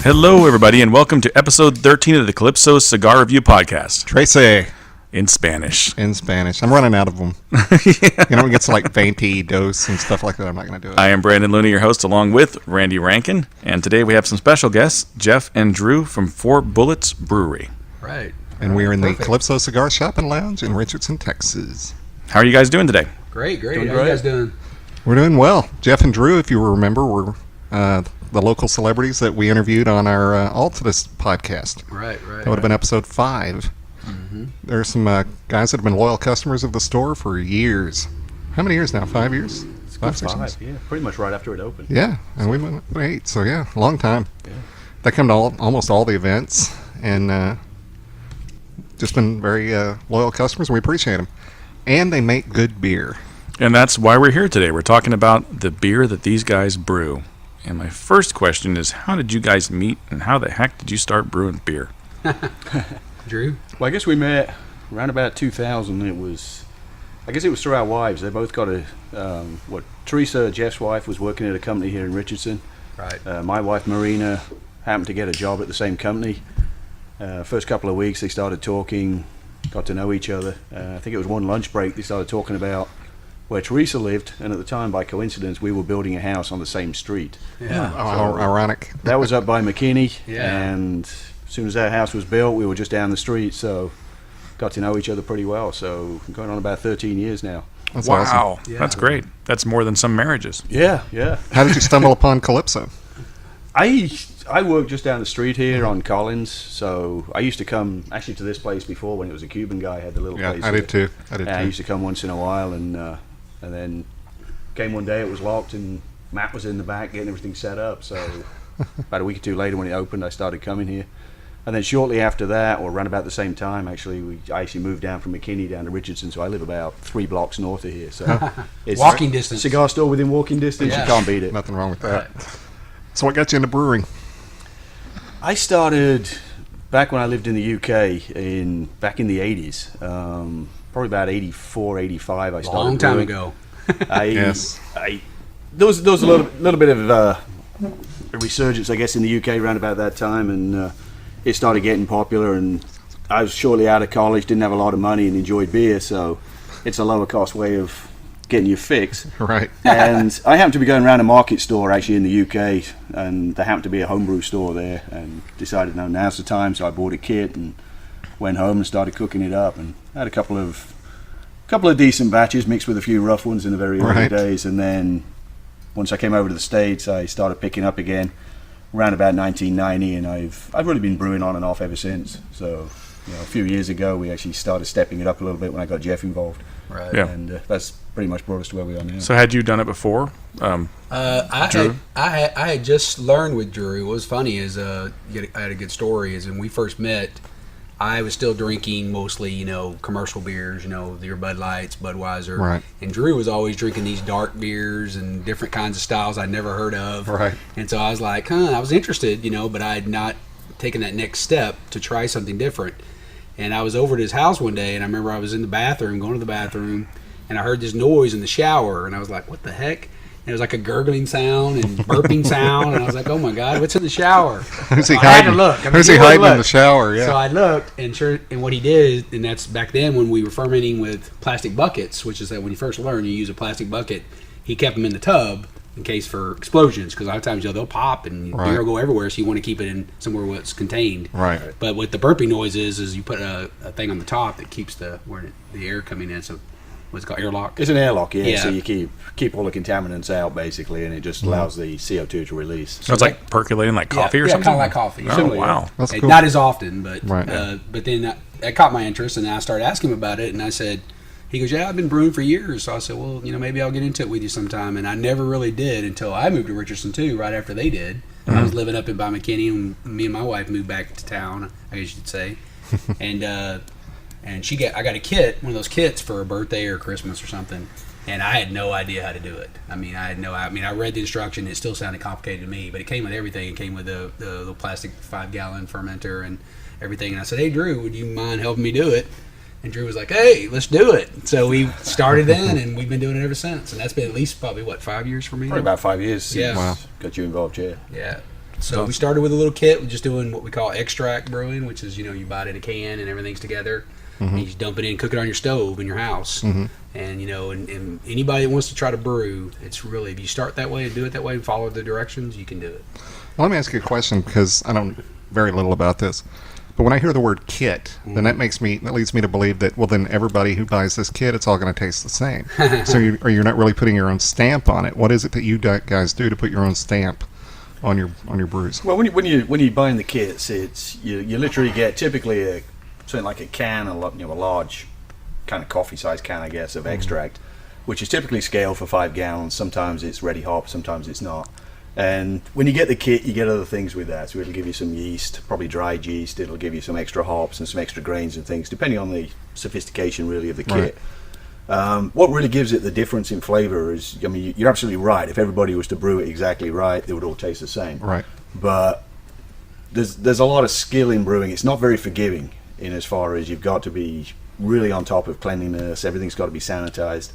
Hello, everybody, and welcome to episode 13 of the Calypso Cigar Review Podcast. Trece. In Spanish. I'm running out of them. Yeah. You know, it gets like 20 dos and stuff like that. I'm not going to do it. I am Brandon Looney, your host, along with Randy Rankin. And today we have some special guests, Jeff and Drew from Four Bullets Brewery. Right. And we're in the Calypso Cigar Shop Lounge in Richardson, Texas. How are you guys doing today? Great. How are you guys doing? We're doing well. Jeff and Drew, if you remember, were the local celebrities that we interviewed on our Altadis podcast. Right. That would have been episode 5. Mm-hmm. There are some guys that have been loyal customers of the store for years. How many years now? 5 years? It's 5, 6 years? Yeah, pretty much right after it opened. Yeah, and we went 8, so yeah, a long time. Yeah. They come to almost all the events, and just been very loyal customers, and we appreciate them. And they make good beer. And that's why we're here today. We're talking about the beer that these guys brew. And my first question is, how did you guys meet, and how the heck did you start brewing beer? Drew? Well, I guess we met around about 2000. I guess it was through our wives. They both got Teresa, Jeff's wife, was working at a company here in Richardson. Right. My wife, Marina, happened to get a job at the same company. First couple of weeks, they started talking, got to know each other. I think it was one lunch break, they started talking about where Teresa lived, and at the time, by coincidence, we were building a house on the same street. Yeah. Oh, ironic. That was up by McKinney, Yeah. and as soon as that house was built, we were just down the street, so got to know each other pretty well. So going on about 13 years now. That's wow, awesome. Yeah. That's great. That's more than some marriages. Yeah. How did you stumble upon Calypso? I worked just down the street here on Collins, so I used to come actually to this place before when it was a Cuban guy had the little place. I did too. I used to come once in a while, and then came one day, it was locked, and Matt was in the back getting everything set up. So about a week or two later, when it opened, I started coming here. And then shortly after that, or around about the same time, actually, I actually moved down from McKinney down to Richardson, so I live about 3 blocks north of here. So it's Walking distance. Cigar store within walking distance. Yeah. You can't beat it. Nothing wrong with that. So what got you into brewing? I started back when I lived in the UK back in the 80s. Probably about 84, 85. I started. Long time brewing. ago. Yes. There was a little bit of a resurgence, I guess, in the UK around about that time, and it started getting popular. And I was shortly out of college, didn't have a lot of money, and enjoyed beer, so it's a lower cost way of getting your fix. Right. And I happened to be going around a market store actually in the UK, and there happened to be a homebrew store there, and decided now's the time. So I bought a kit and went home and started cooking it up, and had a couple of decent batches mixed with a few rough ones in the very early days. And then once I came over to the States, I started picking up again around about 1990, and I've really been brewing on and off ever since. So a few years ago we actually started stepping it up a little bit when I got Jeff involved. Right. Yeah. And that's pretty much brought us to where we are now. So had you done it before? I had just learned with Drew. What was funny is I had a good story. Is when we first met, I was still drinking mostly commercial beers, your Bud Lights, Budweiser. Right. And Drew was always drinking these dark beers and different kinds of styles I'd never heard of. Right. And so I was like, I was interested, but I had not taken that next step to try something different. And I was over at his house one day, and I remember I was in the bathroom, going to the bathroom, and I heard this noise in the shower, and I was like, what the heck? And it was like a gurgling sound and burping sound, and I was like, oh my God, what's in the shower? Who's he I hiding? had to look. Who's he hiding in the shower? Yeah. So I looked, and what he did, and that's back then when we were fermenting with plastic buckets, which is that when you first learn, you use a plastic bucket. He kept them in the tub in case for explosions, because a lot of times they'll pop and beer will go everywhere, so you want to keep it in somewhere where it's contained. Right. But what the burping noise is you put a thing on the top that keeps the air coming in. So what's it called, airlock? It's an airlock, yeah. Yeah. So you keep all the contaminants out basically, and it just allows the CO2 to release. So it's like percolating like coffee or something? kind of like coffee. Oh, Similar. wow. That's cool. Not as often, but Right. but then that caught my interest, and I started asking him about it, and I said, he goes, yeah, I've been brewing for years. So I said, well, maybe I'll get into it with you sometime. And I never really did until I moved to Richardson, too, right after they did. I was living up in by McKinney, and me and my wife moved back to town, I guess you'd say. And I got a kit, one of those kits for a birthday or Christmas or something. And I had no idea how to do it. I read the instruction. It still sounded complicated to me, but it came with everything. It came with the little plastic 5-gallon fermenter and everything. And I said, hey, Drew, would you mind helping me do it? And Drew was like, hey, let's do it. So we started then, and we've been doing it ever since. And that's been at least probably, 5 years for me? Probably about 5 years since Yeah. Wow. got you involved, yeah. Yeah. So we started with a little kit, with just doing what we call extract brewing, which is, you buy it in a can and everything's together. And you just dump it in, cook it on your stove in your house. And, and anybody that wants to try to brew, it's really, if you start that way and do it that way and follow the directions, you can do it. Well, let me ask you a question, because I know very little about this. But when I hear the word kit, then that leads me to believe that, well, then everybody who buys this kit, it's all going to taste the same. So you're not really putting your own stamp on it. What is it that you guys do to put your own stamp on your brews? Well, when you're buying the kits, it's you literally get typically something like a can, a large kind of coffee-sized can, I guess, of extract, which is typically scaled for 5 gallons. Sometimes it's ready hop, sometimes it's not. And when you get the kit, you get other things with that. So it'll give you some yeast, probably dried yeast. It'll give you some extra hops and some extra grains and things, depending on the sophistication, really, of the kit. What really gives it the difference in flavor is, you're absolutely right. If everybody was to brew it exactly right, they would all taste the same. Right. But there's a lot of skill in brewing. It's not very forgiving in as far as you've got to be really on top of cleanliness. Everything's got to be sanitized.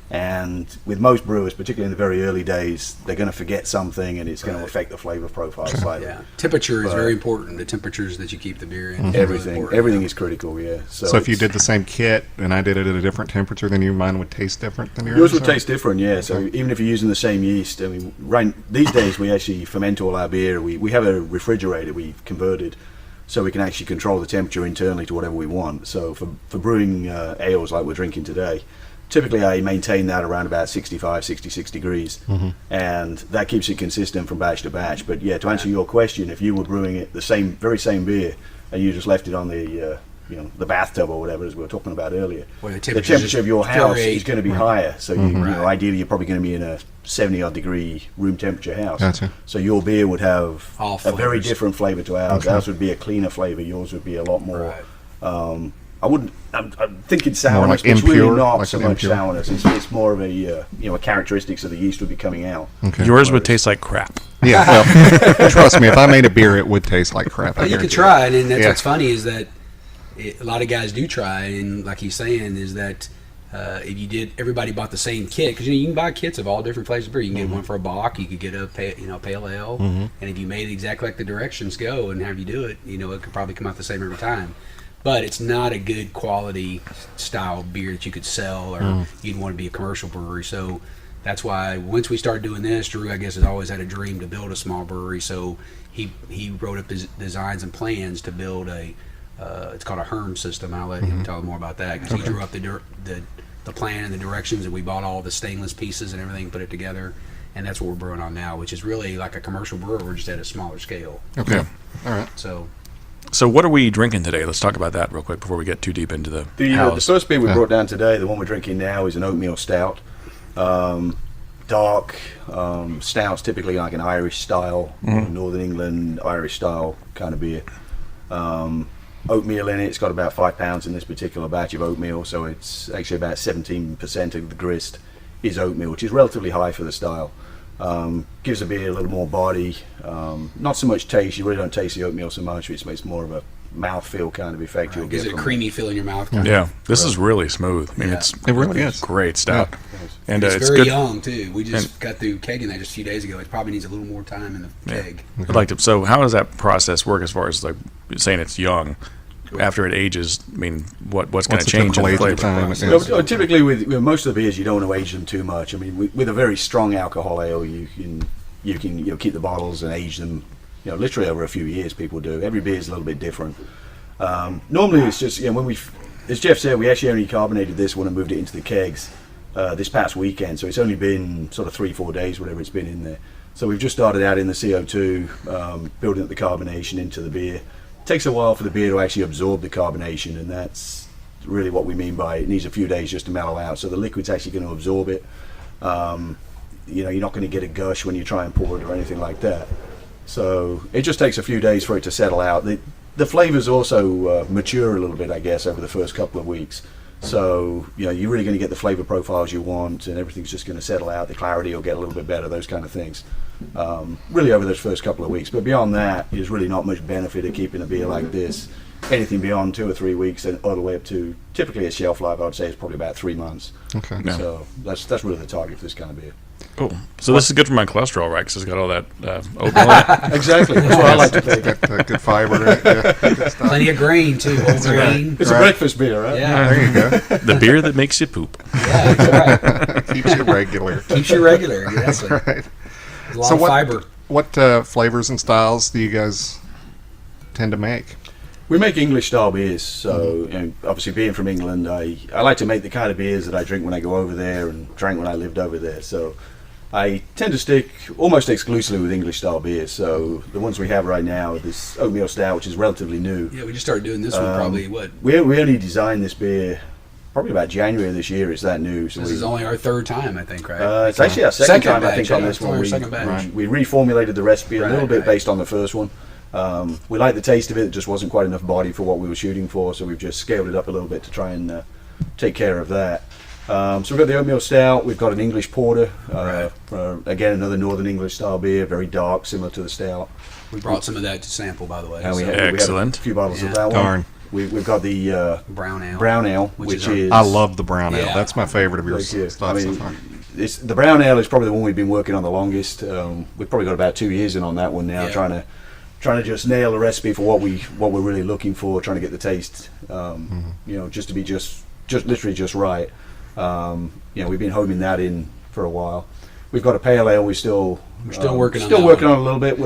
And with most brewers, particularly in the very early days, they're going to forget something, and it's going to affect the flavor profile slightly. Yeah, temperature is very important. The temperatures that you keep the beer in. Everything is critical. Yeah. So if you did the same kit and I did it at a different temperature, then mine would taste different than yours. Yours would taste different. Yeah. So even if you're using the same yeast, right these days we actually ferment all our beer. We have a refrigerator we've converted, so we can actually control the temperature internally to whatever we want. So for brewing ales like we're drinking today, typically I maintain that around about 65, 66 degrees, and that keeps it consistent from batch to batch. But yeah, to answer your question, if you were brewing it the very same beer, and you just left it on the the bathtub or whatever, as we were talking about earlier, the temperature of your house is going to be higher. So ideally you're probably going to be in a 70-odd degree room temperature house. Gotcha. So your beer would have all a very different flavor to ours. Okay. Ours would be a cleaner flavor. Yours would be a lot more. I'm thinking sourness, like but it's impure, really not like so an much impure. sourness. It's more of a characteristics of the yeast would be coming out. Okay. Yours would taste like crap. Yeah, well, trust me, if I made a beer, it would taste like crap. You could try it, and that's what's funny is that a lot of guys do try, and like he's saying, is that if everybody bought the same kit, because you can buy kits of all different flavors of beer. You can get one for a Bock, you could get a pale ale, and if you made it exactly like the directions go and have you do it, it could probably come out the same every time. But it's not a good quality style beer that you could sell, or you'd want to be a commercial brewery. So that's why once we started doing this, Drew, I guess, has always had a dream to build a small brewery. So he wrote up his designs and plans to build it's called a Hearn system. I'll let him tell more about that, because he drew up the plan and the directions, and we bought all the stainless pieces and everything, put it together, and that's what we're brewing on now, which is really like a commercial brewer. We're just at a smaller scale. Okay. All right. So what are we drinking today? Let's talk about that real quick before we get too deep into the The first beer we brought down today, the one we're drinking now, is an oatmeal stout. Dark stouts, typically like an Irish style, Northern England Irish style kind of beer. Oatmeal in it. It's got about 5 pounds in this particular batch of oatmeal, so it's actually about 17% of the grist is oatmeal, which is relatively high for the style. Gives the beer a little more body, not so much taste. You really don't taste the oatmeal so much. It's more of a mouthfeel kind of effect. Right. Gives it a creamy feel in your mouth. This is really smooth. I mean, it really is great stout. Yeah. And it's very good. young too. We just got through kegging that just a few days ago. It probably needs a little more time in the keg. I'd like to. So how does that process work as far as like saying it's young? After it ages, I mean, what's going to change in the flavor? Typically, with most of the beers, you don't want to age them too much. I mean, with a very strong alcohol ale, you can keep the bottles and age them, literally over a few years. People do. Every beer is a little bit different. Normally, it's just as Jeff said, we actually only carbonated this one and moved it into the kegs this past weekend. So it's only been sort of 3-4 days, whatever it's been in there. So we've just started out in the CO2, building up the carbonation into the beer. Takes a while for the beer to actually absorb the carbonation, and that's really what we mean by it needs a few days just to mellow out. So the liquid's actually going to absorb it. You're not going to get a gush when you try and pour it or anything like that. So it just takes a few days for it to settle out. The flavors also mature a little bit, I guess, over the first couple of weeks. So you're really going to get the flavor profiles you want, and everything's just going to settle out. The clarity will get a little bit better, those kind of things. Really over those first couple of weeks. But beyond that, there's really not much benefit of keeping a beer like this. Anything beyond 2 or 3 weeks, and all the way up to typically a shelf life, I would say, is probably about 3 months. Okay. So that's really the target for this kind of beer. Cool. So this is good for my cholesterol, right? Because it's got all that oatmeal in it. Exactly. That's what I like to think. Got good fiber in it. Yeah, good stuff. Plenty of grain too. Whole grain. It's a breakfast beer, right? Yeah. There you go. The beer that makes you poop. Yeah, that's right. Keeps you regular. Keeps you regular. That's That's right. a lot of fiber. What flavors and styles do you guys tend to make? We make English style beers, so you know, obviously being from England, I like to make the kind of beers that I drink when I go over there and drank when I lived over there. So I tend to stick almost exclusively with English style beers. So the ones we have right now are this oatmeal stout, which is relatively new. Yeah, we just started doing this one probably We only designed this beer probably about January of this year. It's that new. So this is only our third time, I think, right? it's actually our second time, I batch, think, on yeah. this It's only one. our second batch. We reformulated the recipe a little bit Right. based on the first one. We liked the taste of it. It just wasn't quite enough body for what we were shooting for, so we've just scaled it up a little bit to try and take care of that. So we've got the oatmeal stout. We've got an English porter. Again, another Northern English style beer, very dark, similar to the stout. We brought some of that to sample, by the way. And we so- have Excellent. a few bottles of Yeah. that Darn. one. We've got the brown ale. brown ale, Which which is is... I love the brown ale. Yeah. That's my favorite of your Thank you. stuff I so mean, far. the brown ale is probably the one we've been working on the longest. We've probably got about 2 years in on that one now, Yeah. trying to just nail the recipe for what we're really looking for, trying to get the taste, just to be just literally just right. We've been homing that in for a while. We've got a pale ale. We're still working on still that working one. on it a little bit.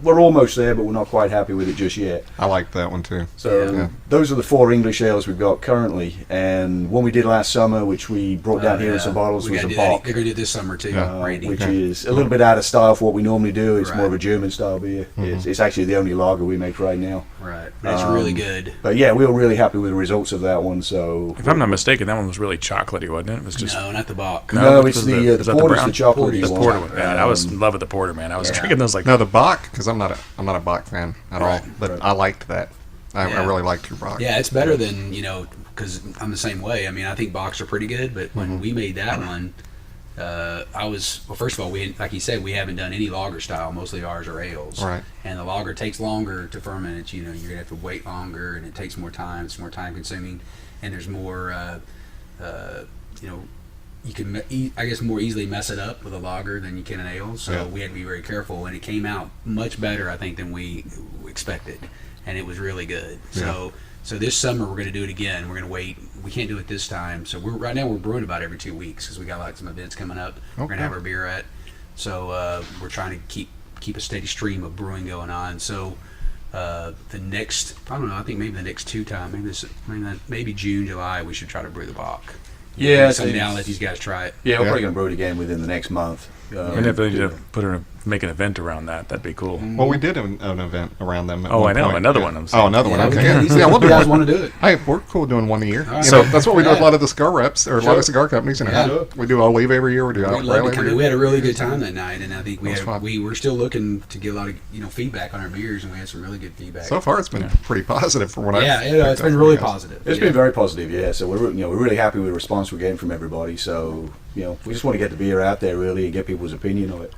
We're almost there, but we're not quite happy with it just yet. I like that one too. So Yeah. those are the 4 English ales we've got currently, and one we did last summer, which we brought down here in some bottles, We was gotta a do that. bock. They're going to do it this summer, too, Yeah. Randy. Which is a little bit out of style for what we normally do. It's more of a Right. German style beer. It's actually the only lager we make right now. Right. That's really good. But yeah, we were really happy with the results of that one. So If I'm not mistaken, that one was really chocolatey, wasn't it? It was just No, not the Bach. no, was it's is the that the porter's brown? the chocolate Porter's the one. porter one. Man, I was in love with the porter, man. I was drinking those like No, the Bach, because I'm not a Bach fan at all, Right. but I liked that. I Yeah. really liked your Bach. Yeah, it's better than, because I'm the same way. I mean, I think Bachs are pretty good, but when we made that one, first of all, like you said, we haven't done any lager style. Mostly ours are ales. Right. And the lager takes longer to ferment. It's, you're going to have to wait longer, and it takes more time. It's more time consuming, and there's more, you can, I guess, more easily mess it up with a lager than you can an ale. So Yeah. we had to be very careful, and it came out much better, I think, than we expected, and it was really good. So this summer we're going to do it again. We're going to wait. We can't do it this time. So right now we're brewing about every 2 weeks because we got like some events coming up. We're going to have our beer at. So we're trying to keep a steady stream of brewing going on. So the next, I don't know, I think maybe the next 2 times, maybe June, July, we should try to brew the Bach. Yeah, Come down, let these guys try it. Yeah, we're Yeah. probably gonna brew it again within the next month. and if they need to make an event around that, that'd be cool. Well, we did an event around them. At Oh, one I know. point. Another Yeah. one, I'm saying. Oh, another one. Yeah, Okay. we Yeah, can. yeah, we'll do You guys one. want to do it? Hey, we're cool doing one a year. right. So that's what we do with a Yeah. lot of the cigar reps or a lot of cigar companies. Yeah. We do Olive every year. We do We'd Raffle love to every come in. year. We had a really good time that night, and I think That was fun. we were still looking to get a lot of feedback on our beers, and we had some really good feedback. So far, it's been pretty positive from what I've yeah, picked it's up been from really you guys. positive. It's Yeah. been very positive, yeah. So we're really happy with the response we're getting from everybody. So we just want to get the beer out there really and get people's opinion of it.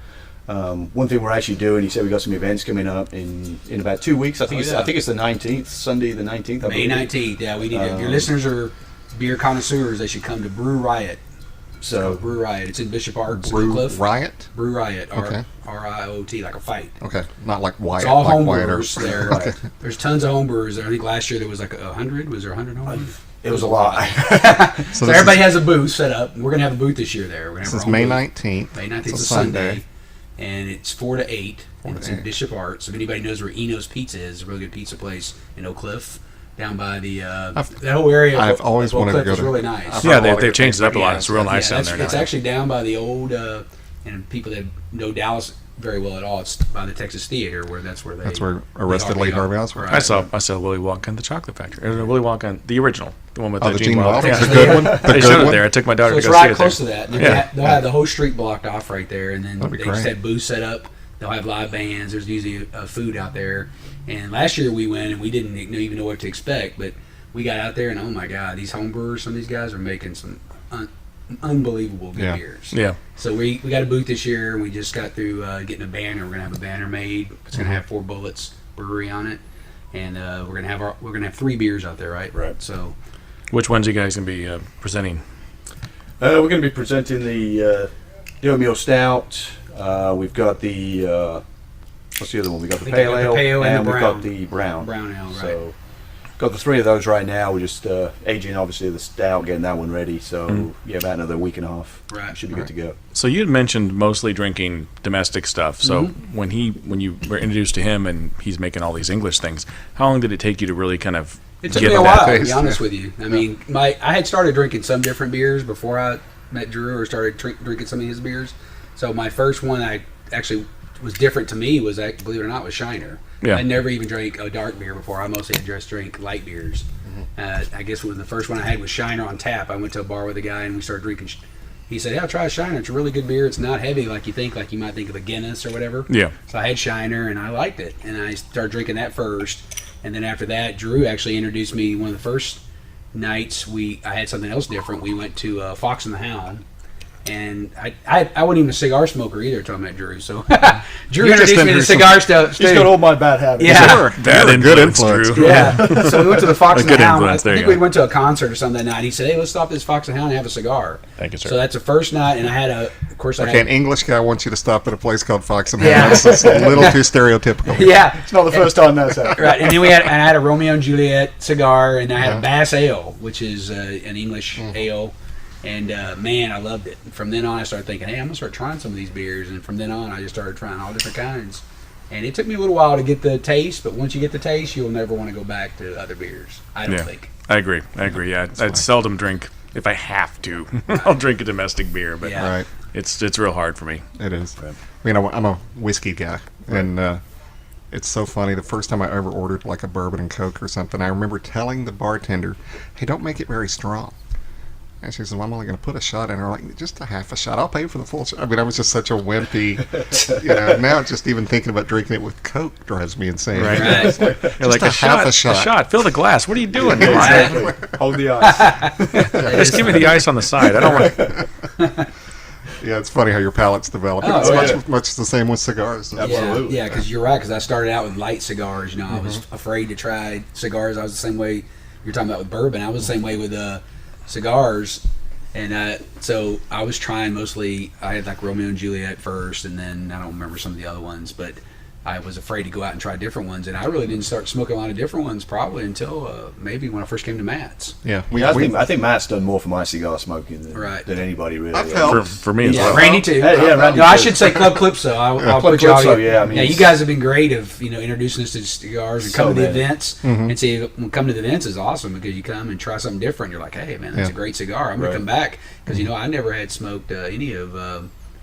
One thing we're actually doing, he said we got some events coming up in about 2 weeks. I think it's the 19th, Sunday the 19th. I May believe. 19th. Yeah, we need if your listeners are beer connoisseurs, they should come to Brew Riot. So Brew Riot. It's in Bishop Arts, Brew Cliff. Riot. Brew Riot. Okay. RIOT, like a fight. Okay, not like Wyatt. It's all like home Wyatt brewers there. Okay. There's tons of home brewers there. I think last year there was like 100. Was there 100 home brewers? it was a lot. So this everybody is- has a booth set up. We're gonna have a booth this year there. We're gonna This have is our own May booth. 19th. May 19th It's is a a Sunday, and it's 4 to 8. And it's in Bishop Arts. If anybody knows where Eno's Pizza is, a really good pizza place in Oak Cliff, down by the that whole area. I've always of Oak wanted to Cliff go is to- really nice. I've Yeah, heard a lot of they've good changed it up a lot. Yeah, It's real nice down there now. It's actually down by the old, and people that know Dallas very well at all. It's by the Texas Theater, that's where Arrested Lee Harvey Oswald. I saw Willy Wonka and the Chocolate Factory. Willy Wonka, the original, the one with Oh, the the Gene Wilder? Yeah. The good one? The They good showed it one? there. I took my So daughter it's to go see right it close there. to that. And Yeah. they'll have the whole street blocked off right there, and then That'd be they just great. have booths set up. They'll have live bands. There's usually food out there. And last year we went and we didn't even know what to expect, but we got out there and oh my God, these home brewers, some of these guys are making some unbelievable good Yeah. beers. Yeah. So we got a booth this year, and we just got through getting a banner. We're gonna have a banner made. It's gonna have Four Bullets Brewery on it, and we're gonna have 3 beers out there, right? Right. So Which ones you guys going to be presenting? We're going to be presenting the the oatmeal stout. We've got the what's the other one? We got the pale ale, and we've got the brown ale. Right. So got the 3 of those right now. We're just aging, obviously, the stout, getting that one ready. So yeah, about another week and a half. Right. Should be good to go. So you had mentioned mostly drinking domestic stuff. So when you were introduced to him and he's making all these English things, how long did it take you to really kind of It took get me a that while, to taste? be honest with you. I mean, I had started drinking some different beers before I met Drew or started drinking some of his beers. So my first one I actually was different to me was, believe it or not, was Shiner. Yeah. I never even drank a dark beer before. I mostly just drank light beers. I guess when the first one I had was Shiner on tap. I went to a bar with a guy and we started drinking. He said, "Yeah, try a Shiner. It's a really good beer. It's not heavy like you think, like you might think of a Guinness or whatever." Yeah. So I had Shiner and I liked it, and I started drinking that first. And then after that, Drew actually introduced me. One of the first nights I had something else different. We went to Fox and the Hound, and I wasn't even a cigar smoker either until I met Drew. So Drew introduced me to cigar stuff. He's got all my bad habits. Yeah. Sure. That You're a good influence, influence. Drew. Yeah. So we went to the Fox A and the good Hound. I influence, there you think we go. went to a concert or something that night. He said, "Hey, let's stop at this Fox and Hound and have a cigar." Thank you, sir. So that's the first night, and I had of course, I Okay, an had. English guy wants you to stop at a place called Fox and Yeah. Hound. That's a little too stereotypical. Yeah. It's not the first time that's happened. Right, and then I had a Romeo and Juliet cigar, and I had a Bass Ale, which is an English ale, and man, I loved it. From then on, I started thinking, hey, I'm gonna start trying some of these beers, and from then on, I just started trying all different kinds. And it took me a little while to get the taste, but once you get the taste, you'll never want to go back to other beers. I don't think. I agree. Yeah, I'd seldom drink if I have to. I'll drink a domestic beer, but Yeah. Right. it's real hard for me. It is. I mean, I'm a whiskey guy, and it's so funny. The first time I ever ordered like a bourbon and Coke or something, I remember telling the bartender, "Hey, don't make it very strong." And she said, "Well, I'm only going to put a shot in." Or like, "Just a half a shot. I'll pay for the full shot." I mean, I was just such a wimpy. Now just even thinking about drinking it with Coke drives me insane. Right. Right. You're like half a shot. A shot. Fill the glass. What are you doing? Hold the ice. Just give me the ice on the side. I don't want. Yeah, it's funny how your palate's developing. Oh, It's yeah. much the same with cigars. Absolutely. Yeah, because you're right. Because I started out with light cigars. I was afraid to try cigars. I was the same way you're talking about with bourbon. I was the same way with cigars, and so I was trying mostly. I had like Romeo and Juliet first, and then I don't remember some of the other ones, but I was afraid to go out and try different ones, and I really didn't start smoking a lot of different ones probably until maybe when I first came to Matt's. Yeah, I think Matt's done more for my cigar smoking than anybody really. I've helped. For me as Yeah, well. Randy too. Yeah, Randy No, I too. should say Club Calypso. I'll Club put y'all. Calypso, yeah, I mean, you guys have been great of introducing us to cigars and So come to the many. events and see. Come to the events is awesome because you come and try something different. You're like, hey man, that's a great cigar. I'm gonna come back because I never had smoked any of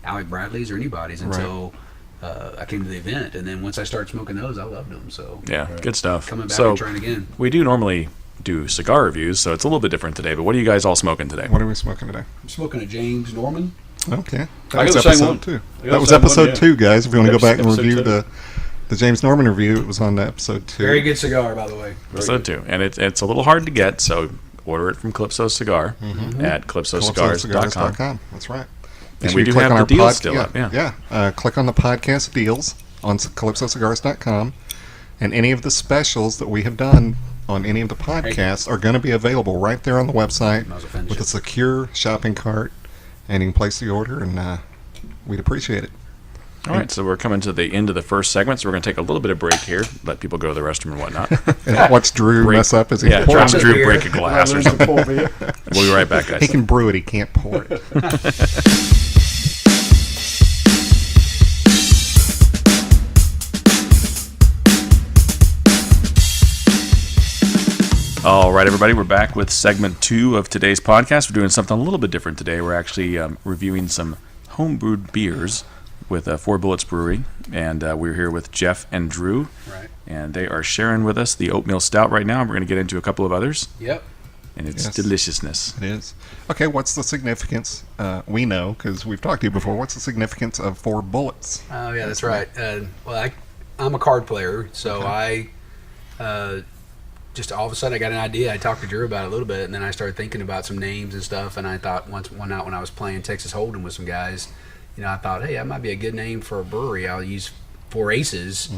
Alec Bradley's or anybody's until I came to the event, and then once I started smoking those, I loved them. So Yeah, good stuff. coming back So and trying again. we do normally do cigar reviews, so it's a little bit different today. But what are you guys all smoking today? What are we smoking today? I'm smoking a James Norman. Okay, I that was got the same episode one. 2. I got That the was same one, episode yeah. 2, guys. If you want to go back and Episode review 2. the James Norman review, it was on episode 2. Very good cigar, by the way. Episode 2, and it's a little hard to get, so order it from Calypso Cigar at calypsocigars.com. CalypsoCigars.com. That's right. And Be we sure do you click have on the our deals still up, click on the podcast deals on calypsocigars.com, and any of the specials that we have done on any of the podcasts are going to be available right there on the website Might as well finish with it. a secure shopping cart, and you can place the order, and we'd appreciate it. All right, so we're coming to the end of the first segment, so we're going to take a little bit of break here, let people go to the restroom and whatnot. And watch Drew Break. mess up as he Yeah, pours watch it. Drew beer. break a glass or something. We'll be right back, guys. He can brew it, he can't pour it. All right, everybody, we're back with segment 2 of today's podcast. We're doing something a little bit different today. We're actually reviewing some homebrewed beers with Four Bullets Brewery, and we're here with Jeff and Drew, Right. and they are sharing with us the oatmeal stout right now. We're going to get into a couple of others, Yep. and it's Yes. deliciousness. It is. Okay, what's the significance? We know, because we've talked to you before, what's the significance of Four Bullets? Oh yeah, that's right. I'm a card player, so I just all of a sudden I got an idea. I talked to Drew about it a little bit, and then I started thinking about some names and stuff. And I thought one night when I was playing Texas Hold'em with some guys, I thought, hey, that might be a good name for a brewery. I'll use Four Aces,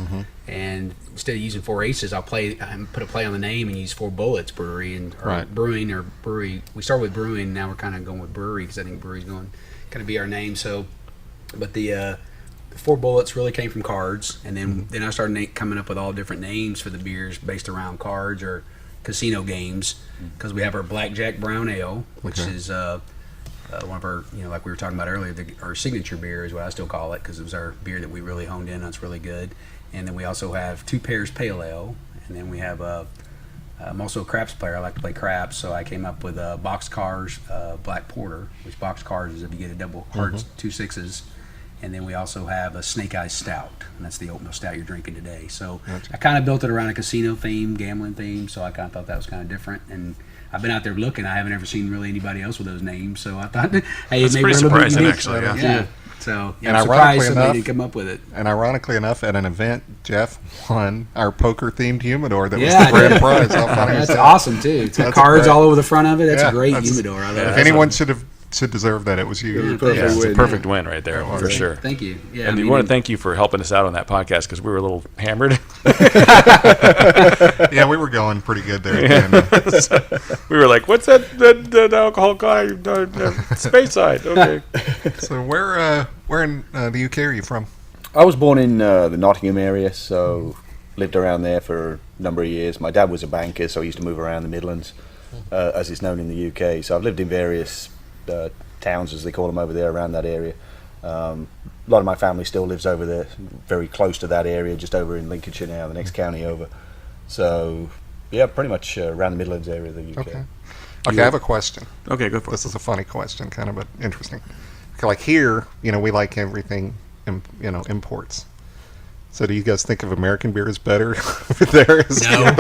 and instead of using Four Aces, I'll put a play on the name and use Four Bullets Brewery or Right. Brewing or Brewery. We started with Brewing, now we're kind of going with Brewery because I think Brewery's going to kind of be our name. So But the Four Bullets really came from cards, and then I started coming up with all different names for the beers based around cards or casino games, because we have our Blackjack Brown Ale, which is one of our, like we were talking about earlier, our signature beer is what I still call it, because it was our beer that we really honed in on. It's really good. And then we also have Two Pairs Pale Ale, and then we have I'm also a craps player. I like to play craps, so I came up with a Boxcars Black Porter, which Boxcars is if you get a double hard 2 6s. And then we also have a Snake Eyes Stout, and that's the oatmeal stout you're drinking today. So I kind of built it around a casino theme, gambling theme, so I kind of thought that was kind of different. And I've been out there looking. I haven't ever seen really anybody else with those names, so I thought, hey, that's maybe pretty we're a little bit surprising, unique. actually. Yeah. So And I'm surprised ironically somebody enough- didn't come up with it. And ironically enough, at an event, Jeff won our poker-themed humidor that was Yeah, the grand I did. prize. How funny is That's that? awesome too. It's got That's cards great. all over the front of it. That's Yeah, a great that's- humidor. I love If it. anyone should deserve that, it was you. It was perfect It's a win, perfect win right there, for sure. Thank you. Yeah, And we want to thank you for helping us out on that podcast, because we were a little hammered. Yeah, we were going pretty good there. At the end. We were like, "What's that alcohol guy? Space side." Okay. So where in the UK are you from? I was born in the Nottingham area, so lived around there for a number of years. My dad was a banker, so I used to move around the Midlands, as it's known in the UK. So I've lived in various towns, as they call them over there, around that area. A lot of my family still lives over there, very close to that area, just over in Lincolnshire now, the next county over. So, yeah, pretty much around the Midlands area of the UK. Okay. Okay, I have a question. Okay, go for it. This is a funny question, kind of, but interesting. Okay, like here, we like everything, imports. So do you guys think of American beer as better over there? No.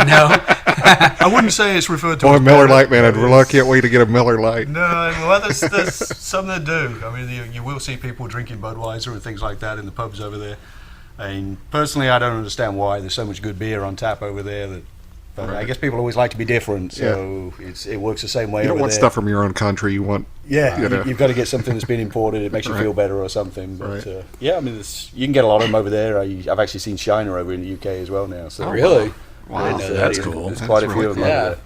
No. I wouldn't say it's referred to Boy, as Miller better, Lite, man, I'd but really can't wait to get a Miller Lite. No, well, there's some that do. I mean, you will see people drinking Budweiser and things like that in the pubs over there. And personally, I don't understand why there's so much good beer on tap over there. But I guess people always like to be different, so it works the same way You don't over want there. stuff from your own country. You want You've got to get something that's been imported. It makes you feel better or something. But yeah, I mean, you can get a lot of them over there. I've actually seen Shiner over in the UK as well now. So Really? Wow. I didn't know that That's either. cool. there's That's quite a really few of them cool. over Yeah. there.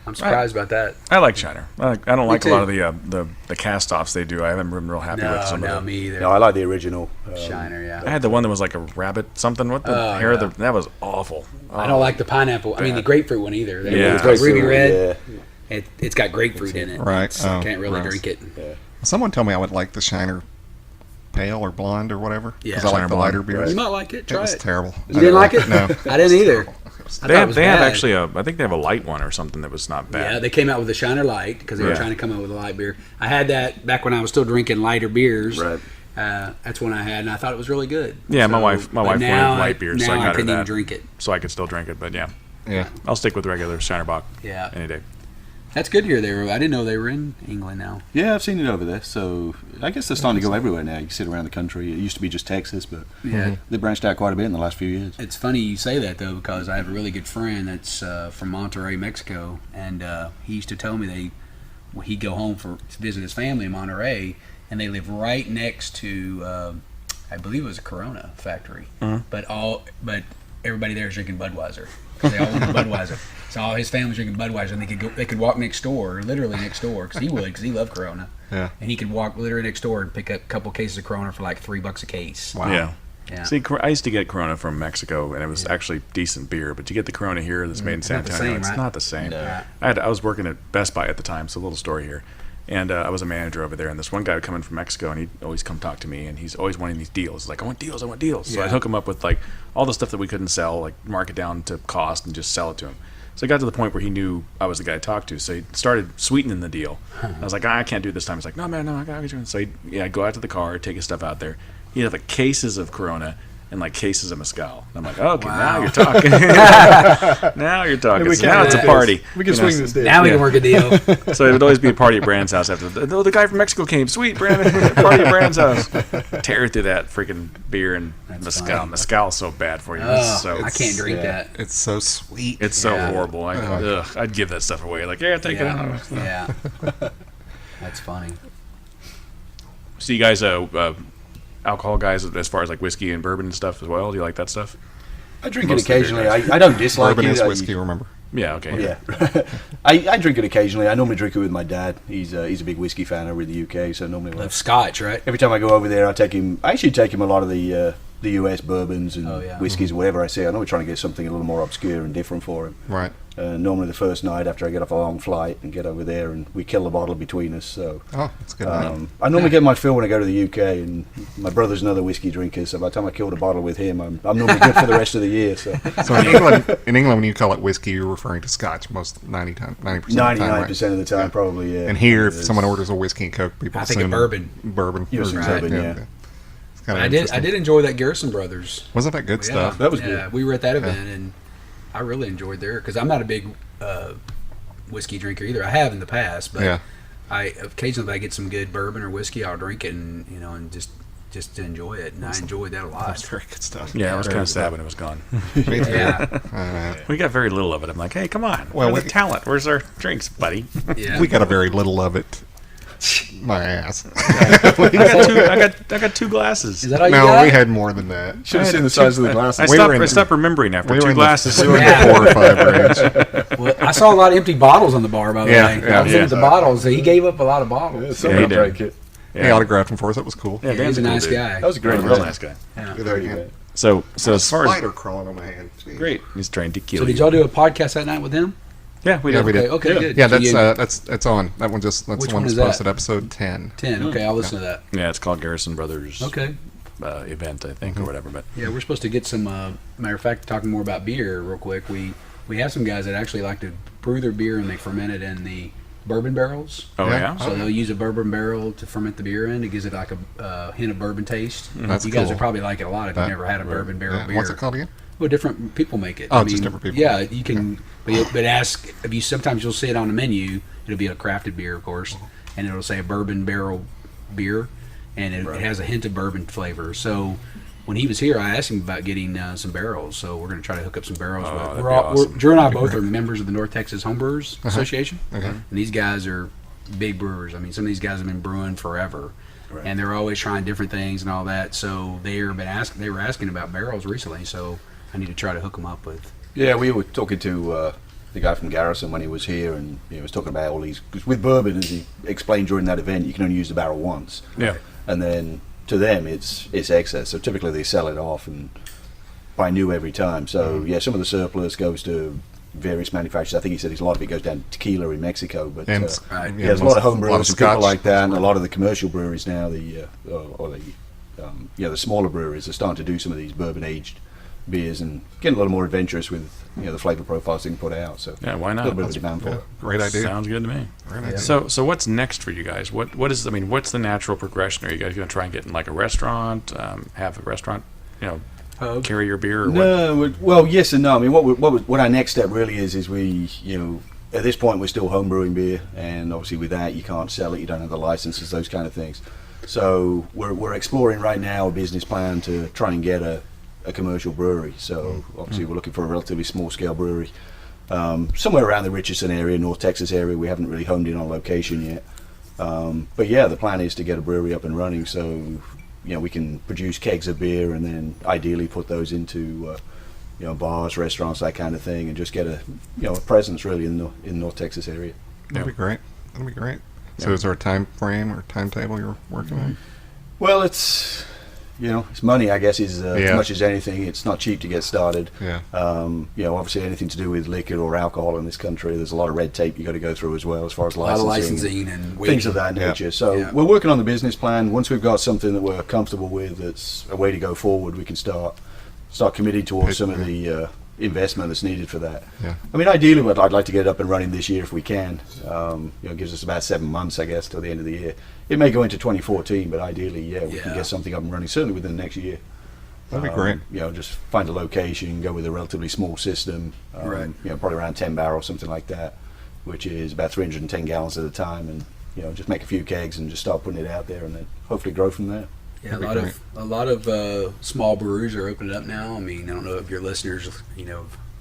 I'm surprised about that. I like Shiner. I don't like a too. lot of the cast-offs they do. I haven't been real happy with some No, of them. me either. No, I like the original. Shiner, I yeah. had the one that was like a rabbit something. What the Oh, hair? yeah. That was awful. I don't like the pineapple. I mean, the grapefruit one either. That Yeah. one's Grapefruit, ruby red. Yeah. It's got grapefruit in it. Right. So I Oh, can't really gross. drink it. Someone told me I would like the Shiner Pale or Blonde or whatever. Yeah. Because I Shiner like the Blonde. lighter beers. You might like it. It Try was it. terrible. You didn't like it? No. I didn't either. I They thought it have, was they have bad. actually I think they have a light one or something that was not bad. Yeah, they came out with the Shiner Light because they were Yeah. trying to come out with a light beer. I had that back when I was still drinking lighter beers. Right. That's when I had, and I thought it was really good. Yeah, my So- wife but wanted now light beers, so now I got her couldn't even that. drink it. So I could still drink it, but yeah, Yeah. I'll stick with regular Shiner Bock Yeah, any day. that's good to hear. I didn't know they were in England now. Yeah, I've seen it over there. So I guess they're starting to go everywhere now. You can sit around the country. It used to be just Texas, but Yeah, they branched out quite a bit in the last few years. it's funny you say that though, because I have a really good friend that's from Monterrey, Mexico, and he used to tell me he'd go home to visit his family in Monterrey, and they live right next to I believe it was a Corona factory, but everybody there is drinking Budweiser because they all want Budweiser. So all his family's drinking Budweiser, and they could walk next door, literally next door, because he loved Corona, Yeah. and he could walk literally next door and pick up a couple cases of Corona for like $3 a case. Wow. Yeah. Yeah. See, I used to get Corona from Mexico, and it was actually decent beer. But you get the Corona here that's made in San not the Antonio. same, It's right? not the same. No. I was working at Best Buy at the time, so a little story here. And I was a manager over there, and this one guy would come in from Mexico, and he'd always come talk to me, and he's always wanting these deals. He's like, I want deals. So I'd hook him up with like all the stuff that we couldn't sell, like mark it down to cost and just sell it to him. So it got to the point where he knew I was the guy to talk to, so he started sweetening the deal. I was like, I can't do it this time. He's like, no, man, no, I got you. So I'd go out to the car, take his stuff out there. He'd have like cases of Corona and like cases of mezcal. And I'm like, okay, now you're talking. Now you're talking. So now it's a party. We can swing this deal. Now we can work a deal. So it would always be a party at Brand's house after. The guy from Mexico came. Sweet, Brandon. Party at Brand's house. Tear through that freaking beer and mezcal. funny. Mezcal's so bad for you. Oh, so I can't drink that. It's so sweet. It's so Yeah. horrible. I'd give that stuff away. Like, yeah, take it out. Yeah. That's funny. So you guys, alcohol guys, as far as like whiskey and bourbon and stuff as well. Do you like that stuff? I drink it Most of the beer occasionally. guys. I don't dislike Bourbon it. is whiskey, remember? Yeah, okay. Yeah. I drink it occasionally. I normally drink it with my dad. He's a big whiskey fan over in the UK, so normally Love Scotch, right? every time I go over there, I actually take him a lot of the US bourbons and whiskeys or whatever I see. I know we're trying to get something a little more obscure and different for him. Right. Normally the first night after I get off a long flight and get over there, and we kill a bottle between us. So Oh, that's good. I normally get my fill when I go to the UK, and my brother's another whiskey drinker. So by the time I killed a bottle with him, I'm normally good for the rest of the year. So So in England, when you call it whiskey, you're referring to Scotch most 90% of the time, 99% right? of the time, probably. Yeah. And here, if someone orders a whiskey and Coke, people I think assume of bourbon. Bourbon. You assume bourbon, yeah. It's kind of I did enjoy that Garrison Brothers. Wasn't that good Yeah, stuff? That was yeah. good. We were at that event, and I really enjoyed there because I'm not a big whiskey drinker either. I have in the past, but Yeah. I occasionally if I get some good bourbon or whiskey, I'll drink it and just to enjoy it, and I enjoyed that a lot. That's very good stuff. Yeah, I was kind of sad when it was gone. Me too. Yeah. We got very little of it. I'm like, hey, come on. Well, Where's the we- talent? Where's our drinks, buddy? Yeah. We got a very little of it. My ass. I got two glasses. Is that all you No, got? we had more than that. Should have seen the size of the glasses. I stopped remembering after We were two in glasses. The, we were in Yeah. the 4 or 5 range. Well, I saw a lot of empty bottles on the bar, by the Yeah, way. yeah, I was looking at the bottles. He gave up a lot of bottles. Yeah, he did. break it. He autographed them for us. That was cool. Yeah, He's Dan's a cool nice dude. guy. That was a great Real event. nice guy. Yeah. There you go. So as far as Spider crawling on my hand. Jeez. great, he's trying to kill So you. did y'all do a podcast that night with him? Yeah, we Yeah, did. we did. Okay, good. Yeah, So you- that's on. That's Which the one one that's is that? posted, episode 10. 10. Okay, I'll listen to that. Yeah, it's called Garrison Brothers Okay. event, I think, or whatever. But Yeah, we're supposed to get some. Matter of fact, talking more about beer real quick. We have some guys that actually like to brew their beer and they ferment it in the bourbon barrels. oh Yeah. yeah, So they'll use a bourbon barrel to ferment the beer in. It gives it like a hint of bourbon taste. That's you guys cool. would probably like it a lot if you've never had a bourbon barrel Yeah. beer. What's it called again? Well, different people make it. Oh, just different people. Yeah, you can. But ask if you. Sometimes you'll see it on the menu. It'll be a crafted beer, of course, and it'll say a bourbon barrel beer, and it has a hint of bourbon flavor. So when he was here, I asked him about getting some barrels. So we're going to try to hook up some barrels. Oh, But that'd we're be all, awesome. Drew and I both are members of the North Texas Homebrewers Association, Okay. and these guys are big brewers. I mean, some of these guys have been brewing forever. Right. And they're always trying different things and all that. So they were asking about barrels recently. So I need to try to hook them up with. Yeah, we were talking to the guy from Garrison when he was here, and he was talking about all these. Because with bourbon, as he explained during that event, you can only use the barrel once, yeah. and then to them it's excess. So typically they sell it off and buy new every time. So yeah, some of the surplus goes to various manufacturers. I think he said a lot of it goes down to tequila in Mexico, but And Right. yeah, there's a lot of home brewers and scotch. people like that, and a lot of the commercial breweries now, the smaller breweries are starting to do some of these bourbon aged beers and getting a little more adventurous with the flavor profiles they can put out. So Yeah, why a not? little bit of demand for it. Great idea. Sounds good to me. Great idea. So what's next for you guys? What's the natural progression? Are you guys going to try and get in like a restaurant, have a restaurant, carry your beer? Or what? No, well, yes and no. I mean, what our next step really is we, at this point we're still home brewing beer, and obviously with that you can't sell it, you don't have the licenses, those kind of things. So we're exploring right now a business plan to try and get a commercial brewery. So obviously we're looking for a relatively small scale brewery, somewhere around the Richardson area, North Texas area. We haven't really honed in on location yet, but yeah, the plan is to get a brewery up and running. So we can produce kegs of beer and then ideally put those into bars, restaurants, that kind of thing, and just get a presence really in the North Texas area. That'd be great. That'd be great. So is there a time frame or timetable you're working on? Well, it's money, I guess, is as much as anything. It's not cheap to get started. Yeah. Obviously anything to do with liquor or alcohol in this country, there's a lot of red tape you got to go through as well, as far as A lot of licensing, licensing and things waiting. of that Yeah. nature. So Yeah. we're working on the business plan. Once we've got something that we're comfortable with, that's a way to go forward, we can start committing towards some of the investment that's needed for that. Yeah. I mean, ideally, I'd like to get it up and running this year if we can. It gives us about 7 months, I guess, till the end of the year. It may go into 2014, but ideally, we can Yeah. get something up and running certainly within the next year. That'd be great. Just find a location, go with a relatively small system. Right. Probably around 10 barrels, something like that, which is about 310 gallons at a time, and just make a few kegs and just start putting it out there, and then hopefully grow from there. Yeah, That'd be a lot of small breweries are opening up now. I mean, I don't know if your listeners,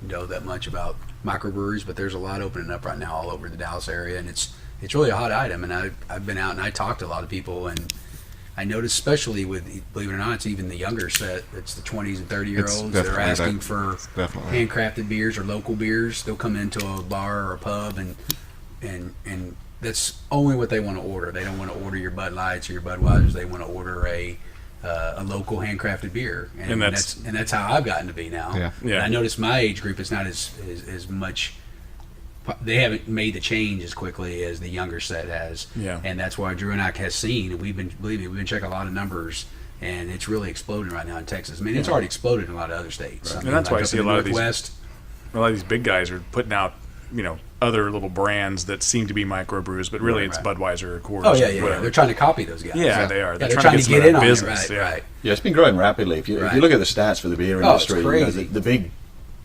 know that much about microbreweries, but there's a lot opening up right now all over the Dallas area, and it's really a hot item. And I've been out and I talked to a lot of people, and I noticed, especially with, believe it or not, it's even the younger set. It's the 20s and 30-year-olds that are asking for handcrafted beers or local beers. They'll come into a bar or a pub and that's only what they want to order. They don't want to order your Bud Lights or your Budweisers. They want to order a local handcrafted beer, and that's how I've gotten to be now. Yeah. And I noticed my age group is not as much. They haven't made the change as quickly as the younger set has. Yeah. And that's why Drew and I has seen, and we've been checking a lot of numbers, and it's really exploding right now in Texas. I mean, it's already exploded in a lot of other states. Right. I mean, and that's why I see a lot of these big guys are putting out, other little brands that seem to be microbrews, but really it's Budweiser or Coors. Oh yeah. They're trying to copy those guys. Yeah, they are. They're trying to get in on business. it. Right. Yeah, it's been growing rapidly. If you look at the stats for the beer industry, it's crazy. The big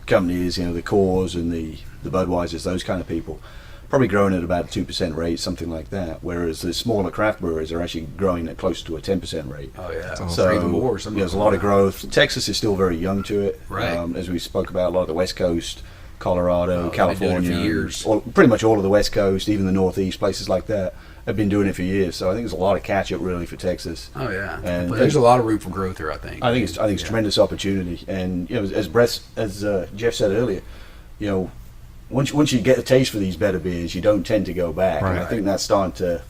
companies, the Coors and the Budweisers, those kind of people, probably growing at about 2% rate, something like that. Whereas the smaller craft breweries are actually growing at close to a 10% rate. Oh yeah, so even more. There's a lot of growth. Texas is still very young to it. Right. As we spoke about, a lot of the West Coast, Colorado, California, been doing it for years. Pretty much all of the West Coast, even the Northeast, places like that, have been doing it for years. So I think there's a lot of catch up really for Texas. Oh yeah, and but there's a lot of room for growth here. I think it's tremendous opportunity. And as Jeff said earlier, once you get a taste for these better beers, you don't tend to go back. Right. And I think that's starting to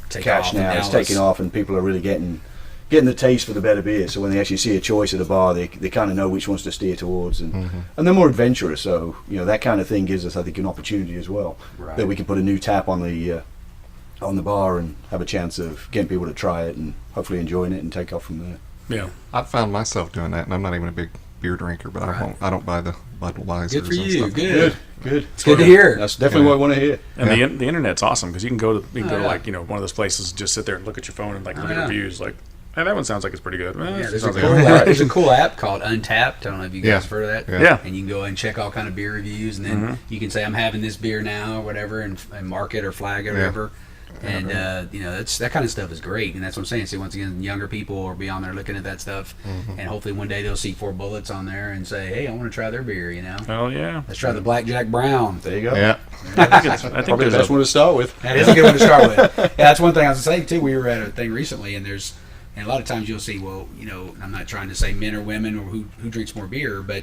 Take catch off now. It's taking off, and people are really getting the taste for the better beer. So when they actually see a choice at a bar, they kind of know which ones to steer towards, and they're more adventurous. So that kind of thing gives us, I think, an opportunity as well, that we can put a new tap on the bar and have a chance of getting people to try it and hopefully enjoying it and take off from there. Yeah, I've found myself doing that, and I'm not even a big beer drinker, but I don't buy the Budweisers. Good for and you. stuff. Good. It's good to hear. That's definitely what I want to hear. and the internet's awesome because you can go to like one of those places, just sit there and look at your phone and like look at reviews, like. Hey, that one sounds like it's pretty good. There's a cool app called Untapped. I don't know if you guys have heard of that. Yeah. And you can go and check all kind of beer reviews, and then you can say I'm having this beer now or whatever, and mark it or flag it or whatever. And that's that kind of stuff is great, and that's what I'm saying. So once again, younger people will be on there looking at that stuff, and hopefully one day they'll see Four Bullets on there and say, "Hey, I want to try their beer." Oh yeah. Let's try the Blackjack Brown. There you go. Yeah. I think Probably the best one to start with. That is a good one to start with. Yeah, that's one thing I was saying too. We were at a thing recently, and a lot of times you'll see, I'm not trying to say men or women or who drinks more beer, but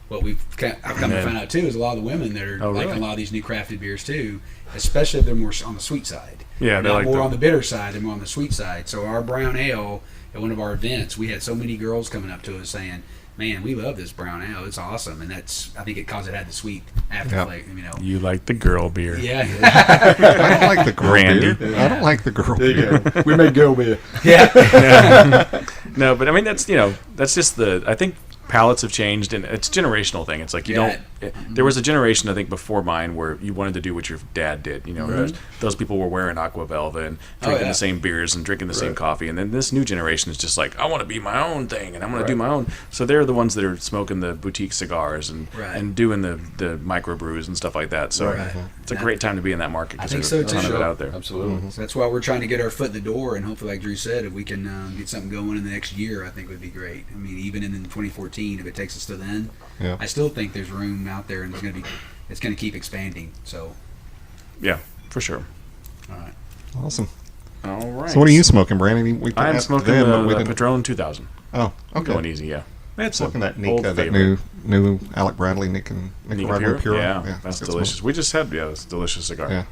what I've come to find out too is a lot of the women that are liking a lot of these new crafted beers too, especially if they're more on the sweet side. Yeah, they're more on the bitter side than more on the sweet side. So our brown ale at one of our events, we had so many girls coming up to us saying, "Man, we love this brown ale. It's awesome." And I think it had the sweet afterflavor. You like the girl beer. Yeah. I don't like the girl Randy. beer. I don't like the girl There you beer. go. We made girl beer. Yeah. No, but I mean that's just I think palates have changed, and it's a generational thing. It's like there was a generation I think before mine where you wanted to do what your dad did. Those people were wearing Aqua Velva and drinking the same beers and drinking the same coffee, and then this new generation is just like, I want to be my own thing and I'm going to do my own. So they're the ones that are smoking the boutique cigars and doing the microbrews and stuff like that. So it's a great time to be in that market because there's a ton of it out there. Absolutely. So that's why we're trying to get our foot in the door, and hopefully, like Drew said, if we can get something going in the next year, I think would be great. I mean, even in 2014, if it takes us to then, I still think there's room out there, and it's going to keep expanding. So, yeah, for sure. All right, Awesome. All right. So what are you smoking, Brandon? I'm smoking the Patron 2000. Oh, I'm okay. going easy, yeah. It's Smoking that old Nika, that favorite. new Alec Bradley Nika Pure. Yeah, that's delicious. Smoke. We just had this delicious cigar. Yeah.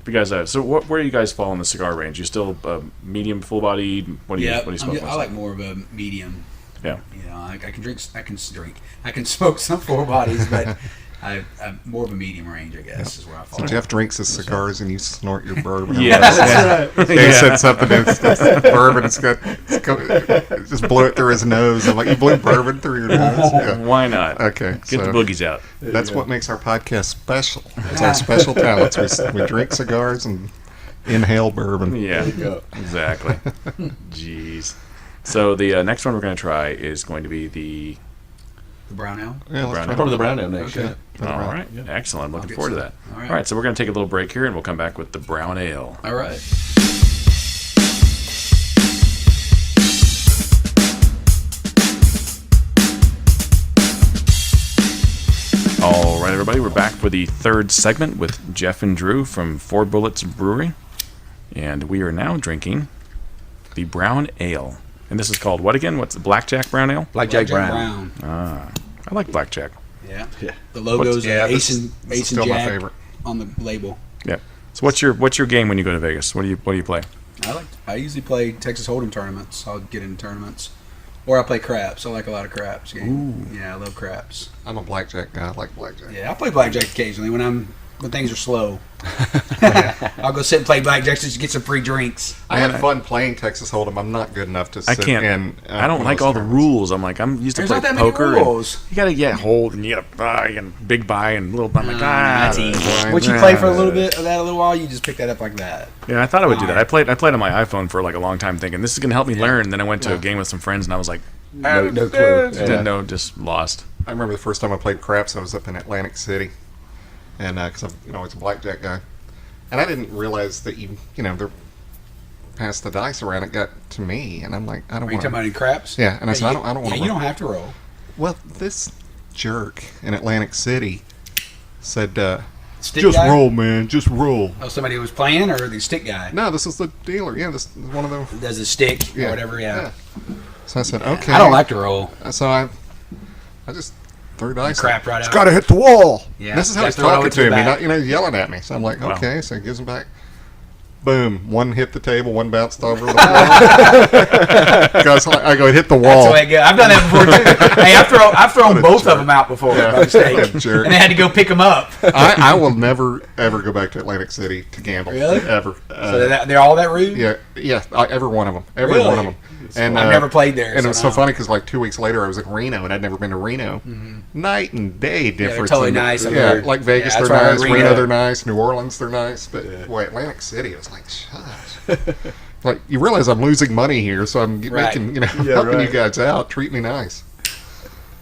If you guys so where do you guys fall in the cigar range? You still medium, full bodied? What do you smoke? I like more of a medium. Yeah. I can smoke some four bodies, but I'm more of a medium range, I guess, is where I fall. So Jeff drinks his cigars and you snort your bourbon. Yeah, that's right. He said something that's bourbon. Just blew it through his nose. I'm like, you blew bourbon through your nose? Yeah. Why not? Okay. Get the boogies out. That's what makes our podcast special. It's our special talents. We drink cigars and inhale bourbon. Yeah, exactly. Jeez. So the next one we're going to try is going to be the brown ale? Yeah, let's try Probably the brown ale next. Okay. All right. Excellent. Looking forward to that. All right. All right. So we're going to take a little break here, and we'll come back with the brown ale. All right. All right, everybody. We're back for the third segment with Jeff and Drew from Four Bullets Brewery. And we are now drinking the brown ale. And this is called what again? What's the Blackjack Brown Ale? Blackjack Brown. I like Blackjack. Yeah. Yeah. The logo's Ace this and is still my Jack favorite. on the label. Yeah. So what's your game when you go to Vegas? What do you play? I usually play Texas Hold'em tournaments. I'll get into tournaments. Or I play craps. I like a lot of craps. Yeah, I love craps. I'm a blackjack guy. I like blackjack. Yeah, I play blackjack occasionally when things are slow. I'll go sit and play blackjack just to get some free drinks. I had fun playing Texas Hold'em. I'm not good enough to I sit can't. in. I don't one of like those all the tournaments. rules. I'm used to There's play not that many poker. rules. And you gotta hold and you gotta buy and big buy and little. I'm like That's easy. Once you play for a little bit of that a little while, you just pick that up like that. Yeah, I thought I would do that. I played on my iPhone for like a long time, thinking this is gonna help me learn. And then I went to a game with some friends and I was like, No clue. didn't know, just lost. I remember the first time I played craps. I was up in Atlantic City, and because I'm always a blackjack guy, and I didn't realize that they're passed the dice around. It got to me, and I'm like, I don't Are you want. talking about in craps? Yeah, and I said, I don't want Yeah, to. you don't have to roll. Well, this jerk in Atlantic City said, Stick "Just guy? roll, man. Just roll." Oh, somebody who was playing or the stick guy? No, this is the dealer. Yeah, this is one of them. Does a stick Yeah, or whatever, yeah. So I said, okay. I don't like to roll. So I just threw dice. Crap right It's out. got to hit the wall. Yeah, This is how gotta he's throw talking it to to the me, back. not yelling at me. So I'm like, Wow. okay. So he gives him back. Boom! One hit the table, one bounced over the wall. Goes, I go hit the That's wall. the way it goes. I've done that before too. Hey, I've thrown What a both jerk. of them out before Yeah. by mistake, What a jerk. and I had to go pick them up. I will never ever go back to Atlantic City to gamble. Really? Ever. So they're all that rude. Yeah. Every one of them. Every Really? one of them. And I've never played there, And so it was so no. funny because like 2 weeks later I was in Reno and I'd never been to Reno. Night and day they're difference. totally in- nice, I've Yeah, heard. like Vegas Yeah, that's they're why I heard nice, Reno. Reno they're nice, New Orleans they're nice, but boy, Atlantic City, it was like, shush. Like you realize I'm losing money here, so I'm Right. making helping you guys out. Treat me nice.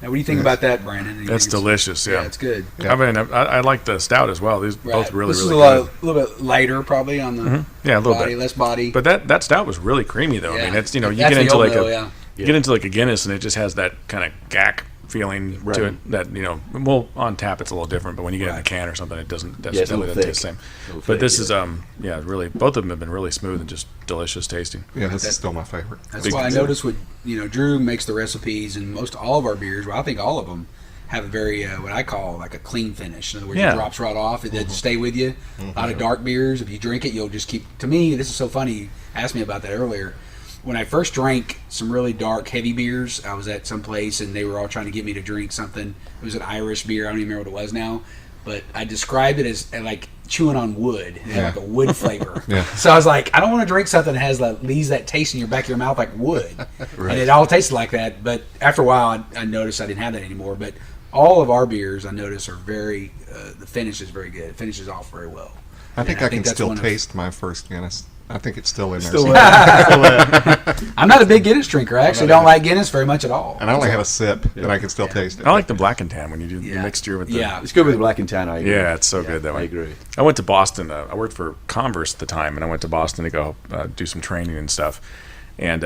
Now, what do you think about that, Brandon? Do you That's think it's- delicious. Yeah. Yeah, it's good. I mean, I like the stout as well. These Right. both really, this really is good. a little bit lighter, probably on the Yeah, a little body, bit. less body. But that stout was really creamy though. I Yeah. mean, it's you That's get the into old like mill, a yeah. you get into like a Guinness and it just has that kind of gack feeling to Right. it that well on tap it's a little different, but when you get it in a Right. can or something it doesn't Yeah, it's a definitely little doesn't taste the thick. same. Little But thick, this yeah. is really both of them have been really smooth and just delicious tasting. Yeah, this is still my favorite. That's Big why I deal. noticed what Drew makes the recipes, and most all of our beers. Well, I think all of them have a very what I call like a clean finish. In other words, Yeah. it drops right off. It doesn't stay with you. A lot of dark beers, if you drink it, you'll just keep. To me, this is so funny. You asked me about that earlier. When I first drank some really dark, heavy beers, I was at some place and they were all trying to get me to drink something. It was an Irish beer. I don't even remember what it was now, but I described it as like chewing on wood. It had like a wood flavor. Yeah. So I was like, I don't want to drink something that has leaves that taste in your back of your mouth like wood. And it all tasted like that. But after a while, I noticed I didn't have that anymore. But all of our beers, I notice, are very. The finish is very good. It finishes off very well. I think And I can that's still one of- taste my first Guinness. I think it's still in there. Still somewhere. I'm not a big Guinness drinker. I actually don't like Guinness very much at all. And I only had a sip, and I can still taste it. I like the black and tan when you do the Yeah. mixture with the Yeah. It's good with black and tan. I agree. Yeah, it's so good that I way. agree. I went to Boston. I worked for Converse at the time, and I went to Boston to go do some training and stuff. And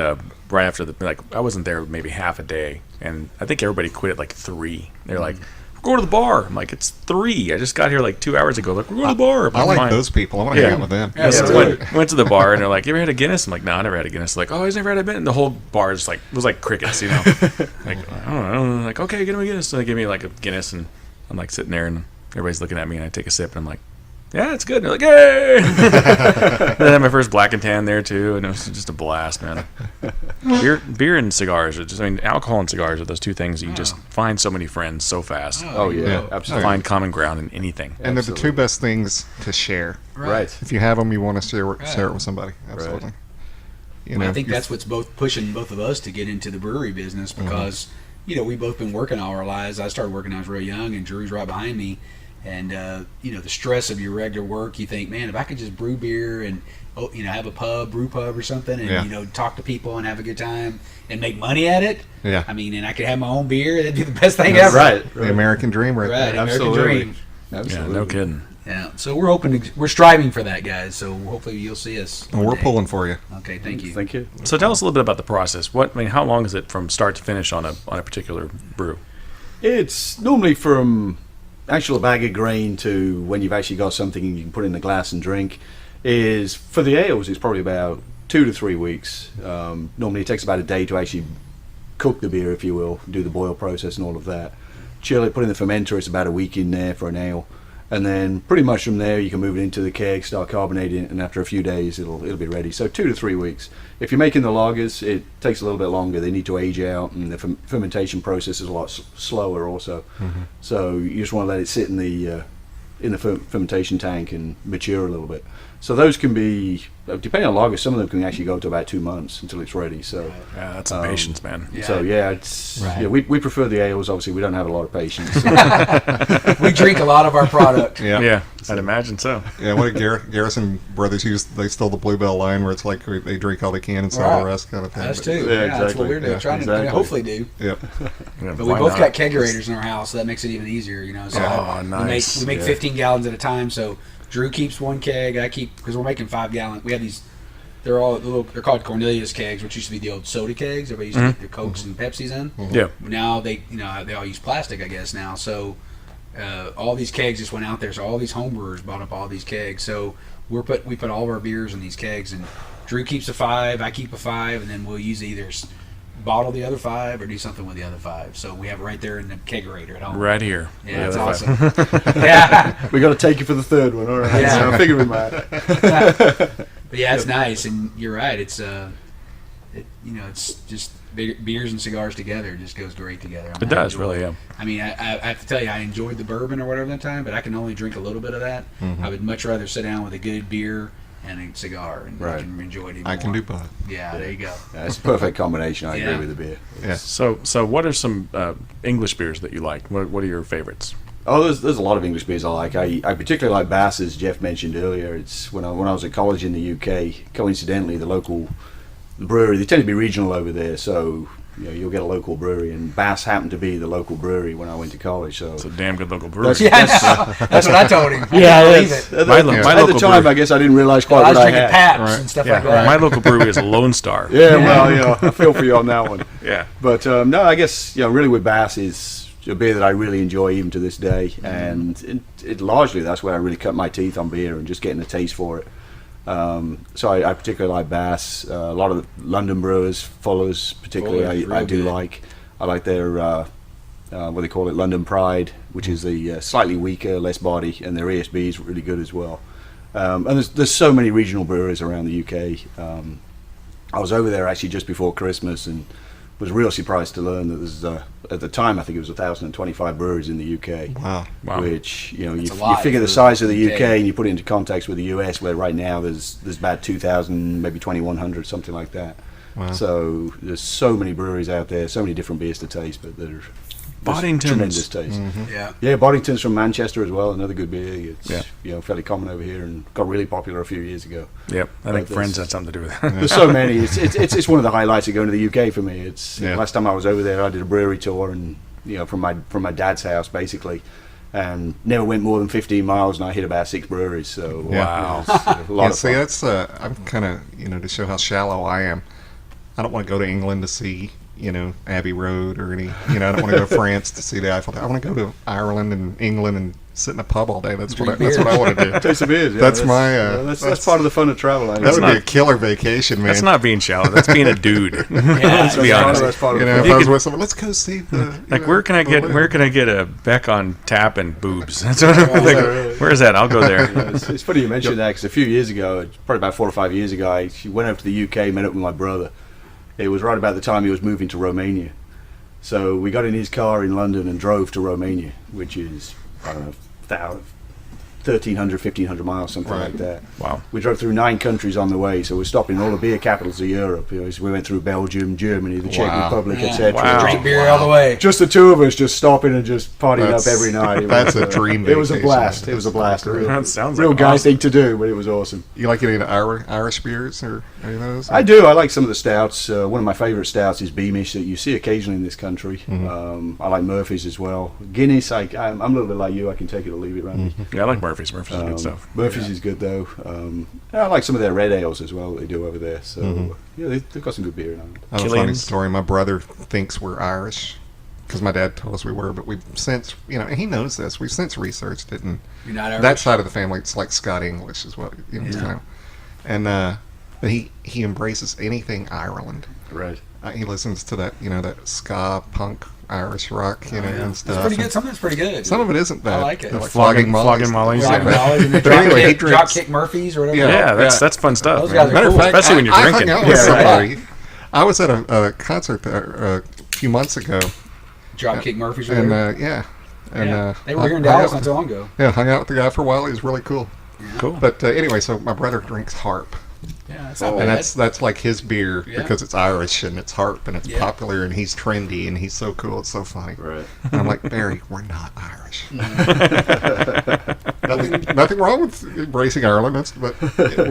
right after I wasn't there maybe half a day, and I think everybody quit at like 3. They're like, "We're going to the bar." I'm like, "It's 3. I just got here like 2 hours ago." Like, "We're going to the bar." I like Fine. those people. I want to Yeah. hang out with them. Yeah, So really. went to the bar and they're like, "You ever had a Guinness?" I'm like, "No, I never had a Guinness." They're like, "Oh, he's never had a Guinness." And the whole bar is like was like crickets, Like I don't know. Like, okay, get him a Guinness. So they give me like a Guinness, and I'm like sitting there, and everybody's looking at me, and I take a sip, and I'm like, "Yeah, it's good." And they're like, "Yay!" And then I had my first black and tan there too, and it was just a blast, man. Beer and cigars are alcohol and cigars are those two things that you just find so many friends so fast. Oh yeah, Yeah. absolutely. Find common ground in anything. And they're the two best things to share. Right. If you have them, you want to share it with somebody. Absolutely. You know, I think you- that's what's pushing both of us to get into the brewery business because we've both been working all our lives. I started working when I was real young, and Drew's right behind me. And the stress of your regular work, you think, man, if I could just brew beer and have a brew pub or something, and Yeah. talk to people and have a good time and make money at it. Yeah. I mean, and I could have my own beer. That'd be the best thing That's ever. right. the American dream right Right, there. American Absolutely. dream. Yeah, Absolutely. no kidding. Yeah. So we're striving for that, guys. So hopefully you'll see us. Well, one we're day. pulling for you. Okay, thank you. Thank you. So tell us a little bit about the process. How long is it from start to finish on a particular brew? It's normally from actual bag of grain to when you've actually got something you can put in a glass and drink. For the ales, it's probably about 2 to 3 weeks. Normally it takes about a day to actually cook the beer, if you will, do the boil process and all of that. Chill it, put in the fermenter. It's about a week in there for an ale. And then pretty much from there you can move it into the keg, start carbonating it, and after a few days it'll be ready. So 2 to 3 weeks. If you're making the lagers, it takes a little bit longer. They need to age out, and the fermentation process is a lot slower also. So you just want to let it sit in the fermentation tank and mature a little bit. So those can be, depending on lager, some of them can actually go to about 2 months until it's ready. So Yeah, that's some patience, man. So we prefer the ales. Obviously, we don't have a lot of patience. We drink a lot of our product. Yeah, I'd imagine so. Yeah, what did Garrison Brothers use? They stole the Bluebell line where it's like they drink all they can and sell the rest kind of thing. Us But- too. Yeah, That's what exactly. we're doing. Yeah, Trying exactly. to hopefully do. Yep. Yeah, But we why both not? got kegerators in our house, so that makes it even easier, you know. So nice. we make 15 gallons at a time. So Drew keeps one keg. I keep, because we're making 5 gallon. We have these. They're called Cornelius kegs, which used to be the old soda kegs. Everybody used to get their Cokes and Pepsis in. Yeah. Now they all use plastic, I guess now. So all these kegs just went out there. So all these homebrewers bought up all these kegs. So we put all of our beers in these kegs, and Drew keeps a 5, I keep a 5, and then we'll use either bottle the other 5 or do something with the other 5. So we have it right there in the kegerator at home. Right here. Yeah, The it's other five. awesome. Yeah. We got to take you for the third one. All right. Yeah. So I figured we might. But yeah, it's nice, and you're right. It's it's just beers and cigars together. It just goes great together. I mean, It does, I enjoy really, it. yeah. I mean, I have to tell you, I enjoyed the bourbon or whatever that time, but I can only drink a little bit of that. I would much rather sit down with a good beer and a cigar, and I Right. can enjoy it even I can more. do both. Yeah, there you go. Yeah, it's a perfect combination. I Yeah. agree with the beer. Yeah. So what are some English beers that you like? What are your favorites? Oh, there's a lot of English beers I like. I particularly like Bass, as Jeff mentioned earlier. It's when I was at college in the UK. Coincidentally, the local brewery, they tend to be regional over there, so you'll get a local brewery, and Bass happened to be the local brewery when I went to college. So It's a damn good local brewery. Yeah, I know. That's what I told him. I yeah, couldn't believe it. at My the, lo- at my the local time, brewery- I guess I didn't realize quite I was what I drinking had. Paps and stuff Yeah. like that. My local brewery is Lone Star. Yeah, well, I feel for you on that one. Yeah. But no, I guess really with Bass is a beer that I really enjoy even to this day, and it largely that's where I really cut my teeth on beer and just getting a taste for it. So I particularly like Bass. A lot of the London brewers, Fuller's particularly, Fuller's I do real good. like. I like their what they call it, London Pride, which is the slightly weaker, less body, and their ESB is really good as well. And there's so many regional breweries around the UK. I was over there actually just before Christmas and was real surprised to learn that there's at the time I think it was 1,025 breweries in the UK. Wow. Wow. Which you That's a you lot figure the for size of the UK. UK and you put it into context with the US, where right now there's about 2,000, maybe 2,100, something like that. Wow. So there's so many breweries out there, so many different beers to taste, but they're just Boddington's. tremendous taste. Yeah. Yeah, Boddington's from Manchester as well, another good beer. It's Yeah. fairly common over here and got really popular a few years ago. Yep. I think But Friends there's- had something to do with it. There's so many. It's one of the highlights of going to the UK for me. It's Yeah. last time I was over there, I did a brewery tour, and from my dad's house basically, and never went more than 15 miles, and I hit about 6 breweries. So Wow. it's a lot Yeah, of see, fun. that's I'm kind of to show how shallow I am. I don't want to go to England to see Abbey Road or any. I don't want to go to France to see the Eiffel Tower. I want to go to Ireland and England and sit in a pub all day. That's what I want to do. Taste some beers. Yeah, That's my, that's part of the fun of travel. I That guess. would be a killer vacation, man. That's not being shallow. That's being a dude. Let's be That's honest. That's part of the if fun. I was with someone, let's go see the. Like where can I get a Beck on tap and boobs? That's what I'm like. Where is that? I'll go there. It's funny you mentioned that because a few years ago, probably about 4 or 5 years ago, I went over to the UK, met up with my brother. It was right about the time he was moving to Romania. So we got in his car in London and drove to Romania, which is, I don't know, 1,300, 1,500 miles, something like that. Wow. We drove through 9 countries on the way, so we're stopping in all the beer capitals of Europe. So we went through Belgium, Germany, the Czech Wow. Republic, Yeah. etc. Wow. Drink beer all the way. Just the two of us, just stopping and just partying That's- up every night. It that's was, a dream It was a vacation. blast. It was a blast. A real, That sounds real like guy awesome. thing to do, but it was awesome. You like any of the Irish beers or any of those? I do. I like some of the stouts. One of my favourite stouts is Beamish that you see occasionally in this country. I like Murphy's as well. Guinness, I'm a little bit like you. I can take it or leave it, right? Yeah, I like Murphy's. Murphy's is good stuff. Murphy's is good though. I like some of their red ales as well that they do over there. So they've got some good beer in them. I have a funny Killian's. story. My brother thinks we're Irish because my dad told us we were, but we've since, and he knows this. We've since researched it, and You're not Irish. that side of the family, it's like Scott English is what it's kind of. And But he embraces anything Ireland. Right. He listens to that, that ska, punk, Irish rock, and stuff. It's pretty good. Some of it's pretty good. Some of it isn't bad. I like it. Like Flogging Molly's. Flogging Yeah. Molly's and the But anyway, he drinks- Dropkick Murphys or whatever. Yeah, that's fun stuff. Those man. guys are Matter of cool. fact, especially when you're I drinking. hung out with Yeah, somebody. I was at a concert there a few months ago, Dropkick Murphys or and whatever. They were here in Dallas not too long ago. Yeah, hung out with the guy for a while. He was really cool. Cool. But anyway, so my brother drinks Harp, Yeah, that's not and bad. that's like his beer Yeah. because it's Irish and it's Harp and it's Yeah. popular and he's trendy and he's so cool. It's so funny. Right. And I'm like, Barry, we're not Irish. nothing wrong with embracing Ireland, Well,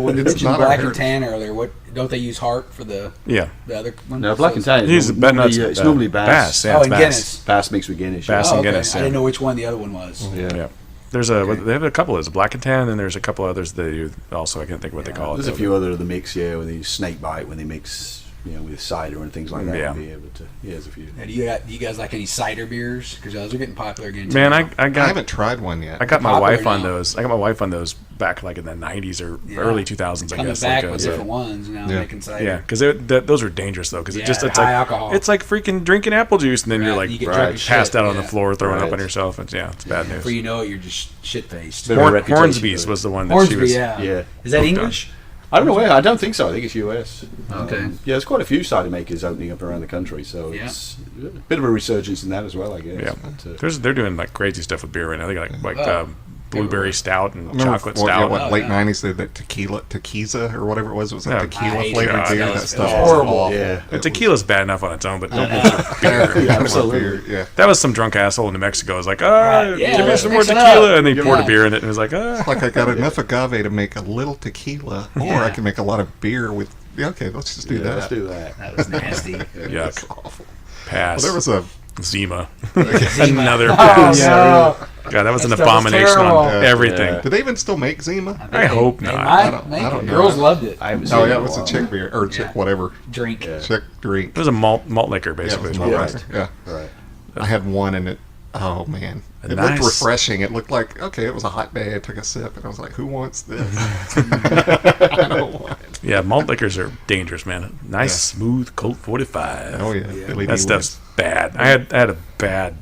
when you it's mentioned not black our and heritage. tan earlier, what don't they use Hart for the Yeah. other one? No, black and tan. He's It's normally Bass. Yeah, Oh, it's and Bass. Guinness. Bass mixed with Guinness. Bass Oh, and okay. Guinness. I Yeah. didn't know which one the other one was. Yeah. There's they have a couple. There's a black and tan, and there's a couple others that you also I can't think of what they call it. There's a few other of the mix, when they use snake bite, when they mix, with cider and things like that. Yeah. Beer, but there's a few. Now, do you guys like any cider beers? Because those are getting popular again. Too. Man, I I got haven't tried one yet. I got my Popular wife on now. those. I got my wife on those back like in the 90s or Yeah. early 2000s. I coming guess. back like, with different ones now, Yeah. making cider. Yeah, because those are dangerous though. Because Yeah, it's high alcohol. It's like freaking drinking apple juice, and then you're Right, like you get drunk as passed shit, out on the yeah. floor, throwing up Right. on yourself. It's bad news. Before you know it, you're just shit faced. Bit of a reputation Hornsby's for it. was the one that she Hornsby, was. yeah. Yeah. Is that Hooked on. English? I don't know where. I don't think so. I think it's US. Okay. Yeah, there's quite a few cider makers opening up around the country, so it's a bit of a resurgence in that as well, I guess. Yeah, But, they're doing like crazy stuff with beer right now. They got like Oh. blueberry stout and Remember chocolate stout. late yeah. 90s, they did that tequila or whatever it was. Was that Yeah. I tequila hate flavored it. beer? That That was stuff horrible. was awful. Yeah. The tequila's bad enough on its own, but don't know. put beer. Yeah, More absolutely. beer, yeah. That was some drunk asshole in New Mexico. I was like, Right, yeah, give me some more mix it tequila, up. and they You're poured a right. beer in it, and it was like, Like I got enough agave to make a little tequila, or Yeah. I can make a lot of beer with. Yeah, okay, let's just do yeah, that. let's do that. That was nasty. yuck, That's awful. pass. Well, there was a Zima, another Oh, pass. no. God, that was an That stuff was abomination on terrible. everything. Yeah. Do they even still make Zima? I hope They not. might I don't make it. know. Girls loved it. I haven't seen Oh it yeah, in it was a while. chick beer or chick Yeah. whatever, Drink. Yeah. chick drink. It was a malt liquor, Yeah, it basically. was is malt what it liquor. was. Yeah, Right. I had one and it. Oh man, it Nice. looked refreshing. It looked like okay. It was a hot day. I took a sip and I was like, "Who wants this?" I don't want it. Yeah, malt liquors are dangerous, man. Nice, smooth Colt 45. Oh yeah, Billy That D. stuff's bad. I had a bad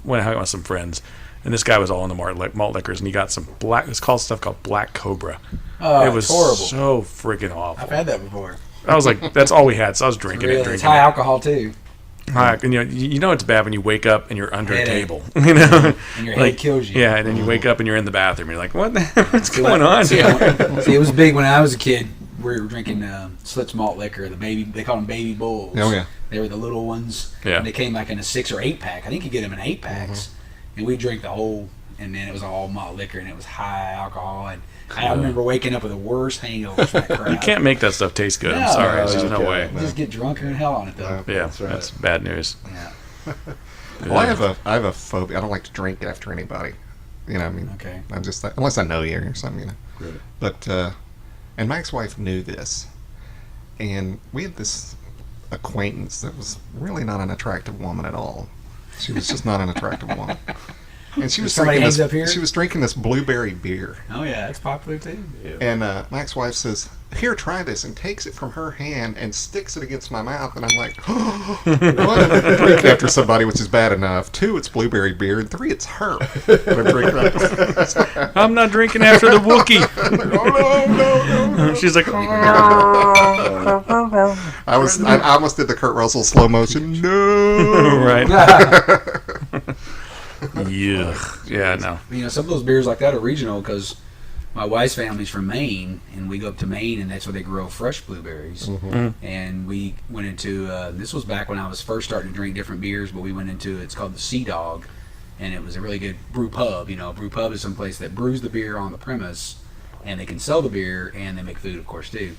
when I hung out with some friends, and this guy was all in the malt liquors, and he got some black. It's called stuff called Black Cobra. Oh, It was it's horrible. so freaking awful. I've had that before. I was like, that's all we had, so I was drinking Really, it, it's drinking high it. alcohol too. And you know it's bad when you wake up and you're under a Headache. table, you know, And your head kills you. Yeah, and then you wake up and you're in the bathroom. You're like, what? What's going on See, here? see, it was big when I was a kid. We were drinking Slits malt liquor. They call them baby bulls. Oh yeah. They were the little ones. Yeah. And they came like in a 6 or 8 pack. I think you get them in 8 packs. And we drank the whole. And then it was all malt liquor, and it was high alcohol. And I remember waking up with the worst hangovers from that crap. You can't make that stuff taste good. I'm No. sorry, there's no Okay. way. You just get drunker than hell on it, though. Yeah, That's right. that's bad news. Yeah. Well, I have a phobia. I don't like to drink after anybody. You know, I mean, Okay. I'm just unless I know you or something, you know. Right. But and my ex-wife knew this, and we had this acquaintance that was really not an attractive woman at all. She was just not an attractive woman. And she was Somebody drinking hangs this. up here? She was drinking this blueberry beer, Oh, yeah. That's popular, too. and my ex-wife says, "Here, try this," and takes it from her hand and sticks it against my mouth, and I'm like, "One, I'm drinking after somebody, which is bad enough. 2, it's blueberry beer, and 3, it's her." But I'm drinking after. I'm not drinking after the Wookiee. Oh no, no, no! She's like, I almost did the Kurt Russell slow motion. No, right. Yeah, no. You know, some of those beers like that are regional because my wife's family's from Maine, and we go up to Maine, and that's where they grow fresh blueberries. And we went into this was back when I was first starting to drink different beers, but we went into it's called the Sea Dog, and it was a really good brew pub. You know, a brew pub is someplace that brews the beer on the premise, and they can sell the beer, and they make food, of course, too.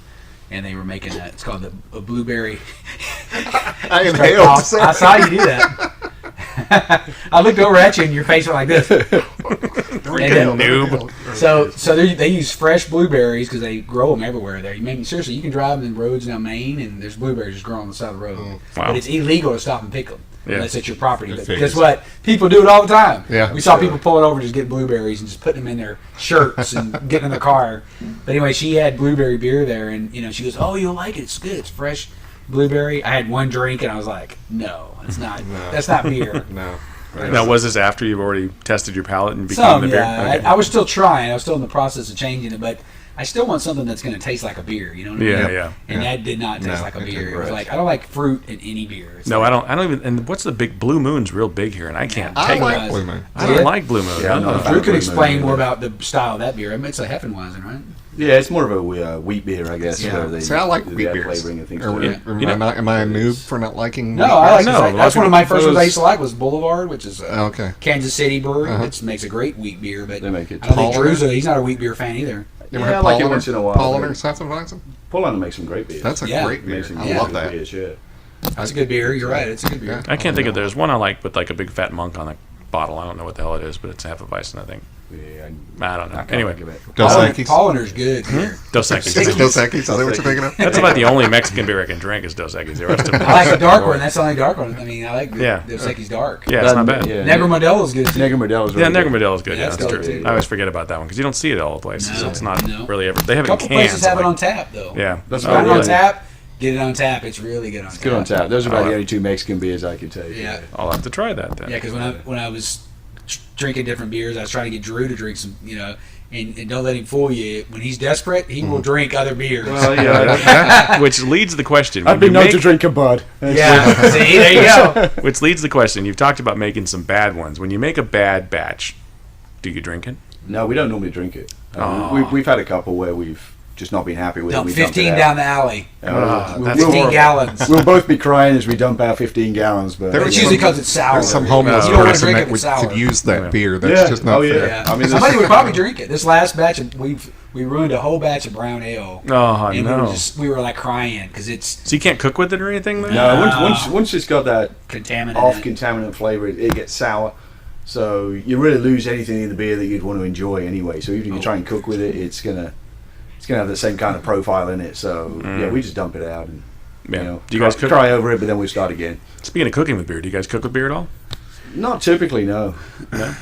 And they were making it's called a blueberry. I inhaled. I saw you do that. I looked over at you, and your face went like this. Noob. So they use fresh blueberries because they grow them everywhere there. Seriously, you can drive in roads down Maine and there's blueberries just growing on the side of the road. Wow. But it's illegal to stop and pick them. Yeah. Unless it's your property. But figures. guess what? People do it all the time. Yeah, we saw sure. people pulling over just getting blueberries and just putting them in their shirts and getting in the car. But anyway, she had blueberry beer there, and she goes, "Oh, you'll like it. It's good. It's fresh blueberry." I had one drink, and I was like, "No, it's not. That's not beer." No. Now, was this after you've already tested your palate and became Some, the beer? yeah. Okay. I was still trying. I was still in the process of changing it, but I still want something that's going to taste like a beer. You know what I mean? Yeah. And that did not taste No, like a it beer. didn't. It was Right. like I don't like fruit in any beer. It's No, like, I don't even. And what's the big Blue Moon's real big here, and I can't I take like it. Blue Moon. I don't Yeah. like Blue Moon. Yeah, I'm not a fan. Drew could Blue explain Moon, more yeah. about the style of that beer. I mean, it's a Hefeweizen, right? Yeah, it's more of a wheat beer, I guess. Yeah. where they, See, I like they wheat add beers. flavoring and things Or, to it. You know- am I a noob for not liking No, wheat I like beers? No, that's one of my first ones I those- used to like was Boulevard, which is a Okay. Kansas City brewery. Uh-huh. It makes a great wheat beer, but They make it. I don't think Polliner? Drew's he's not a wheat beer fan either. You ever Yeah, had I like it Polliner? once in a while. Polliner Hefeweizen? Polliner makes some great beers. That's a Yeah. great beer. Makes some I Yeah. love good that. beers, yeah. That's a good beer. You're right. It's a good beer. Yeah. I can't think of. There's one I like with like a big fat monk on the bottle. I don't know what the hell it is, but it's Hefeweizen, I think. Yeah, I don't know. I can't Anyway, think of it. Dos Equis? Polliner's good beer. Dos Equis. Is it Dos Equis? Is that what you're thinking of? That's about the only Mexican beer I can drink is Dos Equis. The rest of them. I like the dark one. That's the only dark one. I mean, I like the Yeah. Dos Equis dark. Yeah, it's not bad. Yeah. Negro Modelo's good too. Negro Modelo's Yeah, really Negro good. Modelo is good. Yeah, Yeah, it's that's good, true. too. I always forget about that one because you don't see it all the places. No, It's not no. really ever. They have A it in couple cans. places have it like- on tap though. Yeah, That's Got it really on tap. Get it on tap. It's really good on It's tap. good on tap. Those are about Oh, the only two Mexican beers I can take. Yeah. I'll have to try that then. Yeah, because when I was drinking different beers, I was trying to get Drew to drink some, and don't let him fool you. When he's desperate, he will drink other beers. Well, yeah. Which leads the question. I've when been you known make- to drink a bud. Yeah, see, there you go. Which leads the question. You've talked about making some bad ones. When you make a bad batch, do you drink it? No, we don't normally drink it. Oh. We've had a couple where we've just not been happy with it. Dump We dumped it 15 out. down the alley. We'll- that's 15 horrible. gallons. We'll both be crying as we dump out 15 gallons. But There It's was usually some- because it's sour. There's some homeless You don't want to person drink that it would, with sour. could use that Yeah. beer. That's just not oh, fair. Yeah. I mean, Somebody this- would probably drink it. This last batch, we ruined a whole batch of brown ale. Oh, And no. we were like crying because it's So you can't cook with it or anything then? No, No. once it's got that contaminated. off-contaminant flavor, it gets sour. So you really lose anything in the beer that you'd want to enjoy anyway. So even if you try and cook with it, it's gonna have the same kind of profile in it. So yeah, we just dump it out and Yeah. Do you guys cook? cry over it, but then we start again. Speaking of cooking with beer, do you guys cook with beer at all? Not typically, no.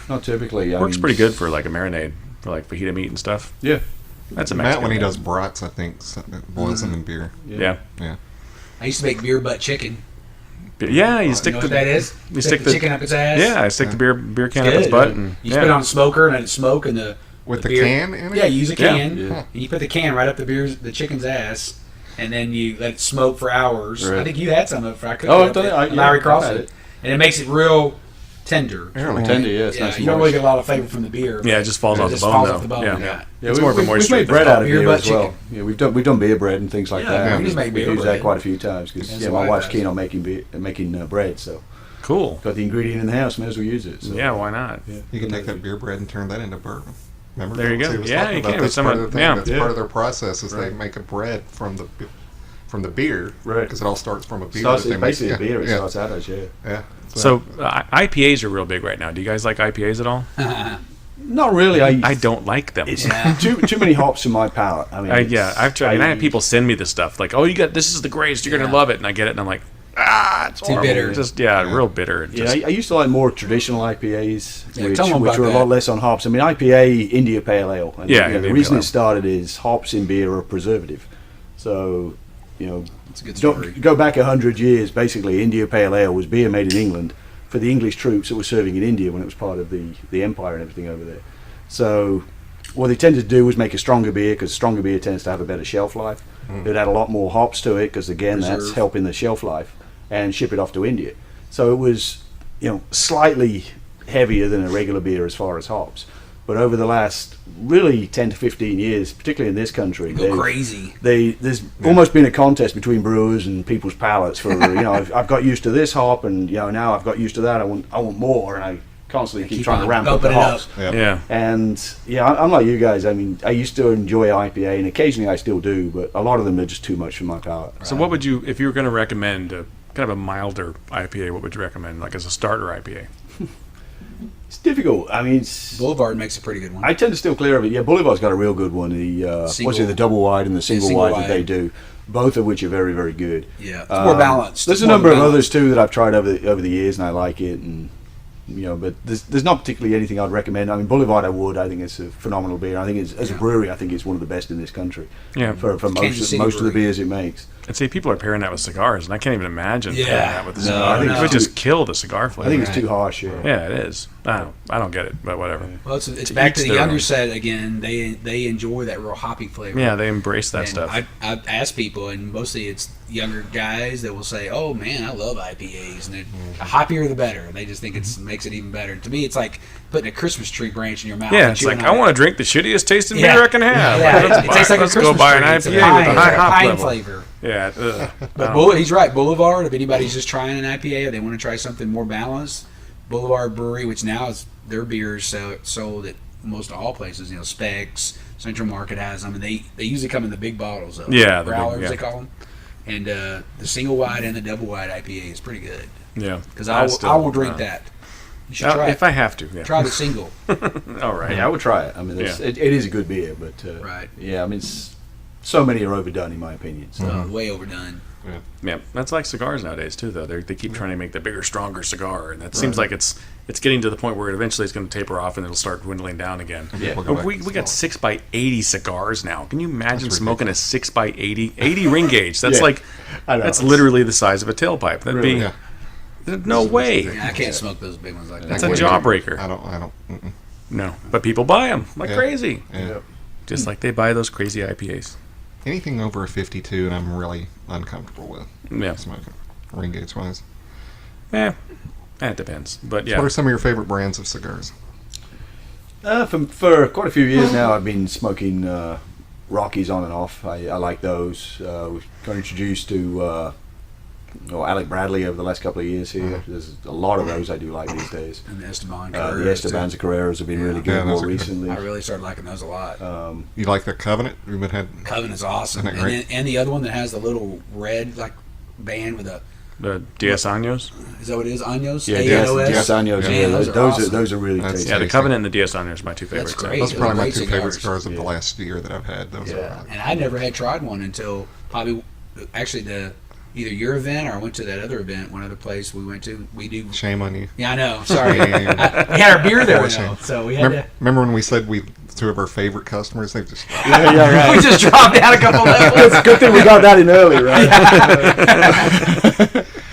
Not typically. I Works mean, pretty good for like a marinade, for like fajita meat and stuff. Yeah. That's a Matt, Mexican. when he thing. does brats, I think, boils them in beer. Yeah. Yeah. I used to make beer butt chicken. Yeah, you You stick know the what that is? you Stick the chicken up its ass. Yeah, I stick the beer can It's up its good. butt and You put it yeah. on a smoker and let it smoke and the With the beer- can in it? Yeah, you use a can. Yeah. And you put the can right up the chicken's ass, and then you let it smoke for hours. Right. I think you had some of it. I cooked Oh, it I've up done it. at Yeah, Lowry I've Cross had it, it. and it makes it real tender. Really? Tender, yeah. It's Yeah, nice you and don't really moist. get a lot of flavor from the beer. Yeah, it just falls It off the just bone falls though. off the bone, Yeah. yeah. Yeah, It's more of a we've moisture made thing. bread out of Beer beer butt as well. chicken. Yeah, we've done beer bread and things like Yeah, that. we just make We've beer used bread. that quite a few times because That's yeah, what my I wife's does. keen on making bread, so Cool. got the ingredient in the house, may as well use it. So. Yeah, why not? Yeah. You can take that beer bread and turn that into bourbon. Remember? There you Phil? go. He was Yeah, talking you about can. That's Some part of- of the thing. yeah. That's Yeah. part of their process is they Right. make a bread from the beer. Right. Because it all starts from a beer. Starts, that they it's make. basically a beer. It Yeah. starts out as yeah. Yeah. So IPAs are real big right now. Do you guys like IPAs at all? Not really. I don't like them. It's Yeah. too many hops in my palate. I mean, Yeah, I've tried. And I had people send me this stuff like, "Oh, this is the greatest. You're Yeah. gonna love it." And I get it, and I'm like, it's Too horrible. bitter. Just Yeah. real bitter. And Yeah, just, I used to like more traditional IPAs, Yeah, which tell 'em were about a that. lot less on hops. I mean, IPA, India Pale Ale. And, Yeah, the Indian reason Pale Ale. it started is hops in beer are a preservative. So, It's a good story. go back 100 years, basically, India Pale Ale was beer made in England for the English troops that were serving in India when it was part of the empire and everything over there. So what they tended to do was make a stronger beer because stronger beer tends to have a better shelf life. They'd add a lot more hops to it because, again, that's Reserve. helping the shelf life and ship it off to India. So it was, slightly heavier than a regular beer as far as hops. But over the last really 10 to 15 years, particularly in this country, Go crazy. there's almost been a contest between brewers and people's palates for I've got used to this hop and now I've got used to that. I want more, and I constantly keep trying to on ramp up the bumping it up. hops. Yeah. yeah. And I'm like you guys. I mean, I used to enjoy IPA, and occasionally I still do, but a lot of them are just too much for my palate. So what would you, if you were going to recommend kind of a milder IPA, what would you recommend, like as a starter IPA? It's difficult. I mean, Boulevard makes a pretty good one. I tend to steer clear of it. Yeah, Boulevard's got a real good one. What's it, the double wide and the single wide that they do, both of which are very, very good. Yeah, it's more balanced. There's a number of others too that I've tried over the years, and I like it. And but there's not particularly anything I'd recommend. I mean, Boulevard, I think it's a phenomenal beer. I think as a brewery, I think it's one of the best in this country. Yeah, for most of the beers it makes. And see, people are pairing that with cigars, and I can't even imagine pairing that with a No, cigar. I think it would just kill the cigar flavor. I think it's too harsh. Yeah. Yeah, it is. I don't get it, but whatever. Well, it's back to the younger set again. They enjoy that real hoppy flavor. Yeah, they embrace that stuff. I ask people, and mostly it's younger guys that will say, "Oh man, I love IPAs, and the hoppier the better." They just think it makes it even better. To me, it's like putting a Christmas tree branch in your mouth. Yeah, it's like I want to drink the shittiest tasting beer I can have. Yeah, it tastes like a Christmas go buy an tree. IPA with a high hop level. Flavor. Yeah, but he's right. Boulevard. If anybody's just trying an IPA or they want to try something more balanced, Boulevard Brewery, which now is their beers sold at most all places. Specs, Central Market has them, and they usually come in the big bottles. Though. Yeah, growlers they call them. And the single wide and the double wide IPA is pretty good. Yeah, because I will drink that. You should try if I have to. Yeah. Try the single. All right. Yeah, I would try it. I mean, it is a good beer, but right. Yeah, I mean, so many are overdone in my opinion. So. Way overdone. Yeah, that's like cigars nowadays too. Though they keep trying to make the bigger, stronger cigar, and that seems like it's getting to the point where eventually it's going to taper off and it'll start dwindling down again. Yeah, we got 6x80 cigars now. Can you imagine smoking a 6x80 80 ring gauge? That's that's literally the size of a tailpipe. That'd be no way. Yeah, I can't smoke those big ones like that. That's a jawbreaker. I don't. No, but people buy them like crazy. Yeah. Just like they buy those crazy IPAs. Anything over a 52, and I'm really uncomfortable with smoking, ring gauge wise. Yeah, it depends. But yeah. What are some of your favorite brands of cigars? For quite a few years now, I've been smoking Rockies on and off. I like those. We got introduced to Alec Bradley over the last couple of years here. There's a lot of those I do like these days. And the Esteban Carreras. The Esteban Carreras have been really good more recently. I really started liking those a lot. You like the Covenant? Covenant is awesome. And the other one that has the little red band with the Diez Años? Is that what it is? Años? Yeah, Diez Años. Yeah, those are really tasty. Yeah, the Covenant and the Diez Años are my two favorites. That's great. Those are probably my two favorite cigars of the last year that I've had. Those are and I never had tried one until probably actually either your event or I went to that other event, one other place we went to. We do. Shame on you. Yeah, I know. Sorry. We had our beer there, so we had to. Remember when we said two of our favorite customers? They just right. We just dropped down a couple levels. Good thing we got that in early, right?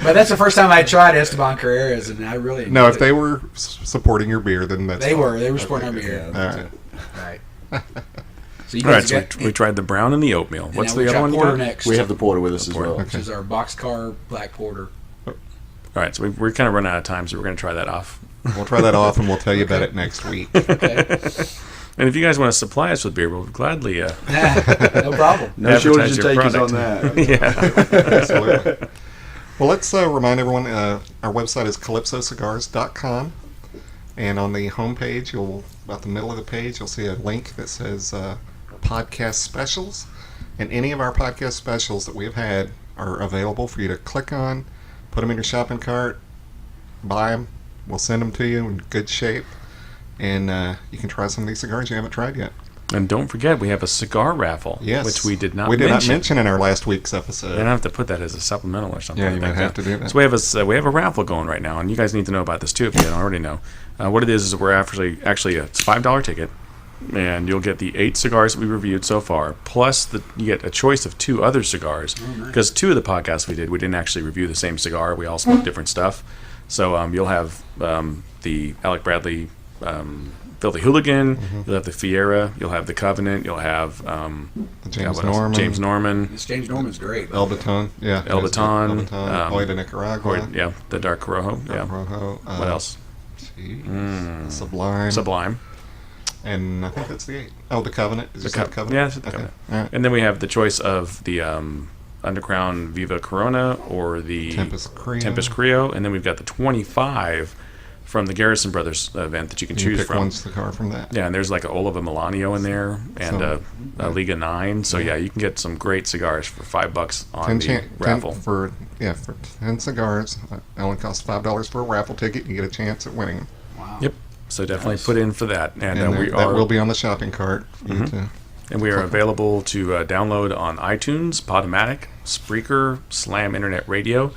But that's the first time I tried Esteban Carreras, and I really no. If they were supporting your beer, then that's they were supporting our beer. Yeah, right. So all right, so we tried the brown and the oatmeal. What's the other one you got? Next. We have the porter with us as well. Which is our boxcar black porter. All right, so we're kind of running out of time, so we're going to try that off. We'll try that off, and we'll tell you about it next week. Okay. And if you guys want to supply us with beer, we'll gladly no problem. No shortage of takers on that. Yeah. Absolutely. Well, let's remind everyone, our website is calypsocigars.com. And on the homepage, about the middle of the page, you'll see a link that says podcast specials. And any of our podcast specials that we've had are available for you to click on, put them in your shopping cart, buy them. We'll send them to you in good shape. And you can try some of these cigars you haven't tried yet. And don't forget, we have a cigar raffle, which we did not mention. not mention in our last week's episode. You're going to have to put that as a supplemental or something. Yeah, you might have to do that. So we have a raffle going right now, and you guys need to know about this too if you don't already know. What it is we're actually it's a $5 ticket, and you'll get the 8 cigars that we reviewed so far, plus you get a choice of 2 other cigars, because 2 of the podcasts we didn't actually review the same cigar. We all smoked different stuff. So you'll have the Alec Bradley Filthy Hooligan, you'll have the Fiera, you'll have the Covenant, you'll have James Norman. James Norman. This James Norman's great. El Baton, Hoy de Nicaragua. The Dark Corojo. What else? Sublime. And I think that's the 8. Oh, the Covenant. Is the Covenant? Yeah, it's the Covenant. Right. And then we have the choice of the Undercrown Viva Corona or the Tempest Creo. And then we've got the 25 from the Garrison Brothers event that you can choose pick from. One cigar from that. Yeah, and there's like a Oliva Milanio in there and a Liga 9. So yeah, you can get some great cigars for $5 on the raffle. For 10 cigars, it only costs $5 for a raffle ticket. You get a chance at winning them. Wow. Wow. Yep. So definitely put in for that. And, And we that are will be on the shopping cart for you to. and we are available to download on iTunes, Podomatic, Spreaker, Slam Internet Radio.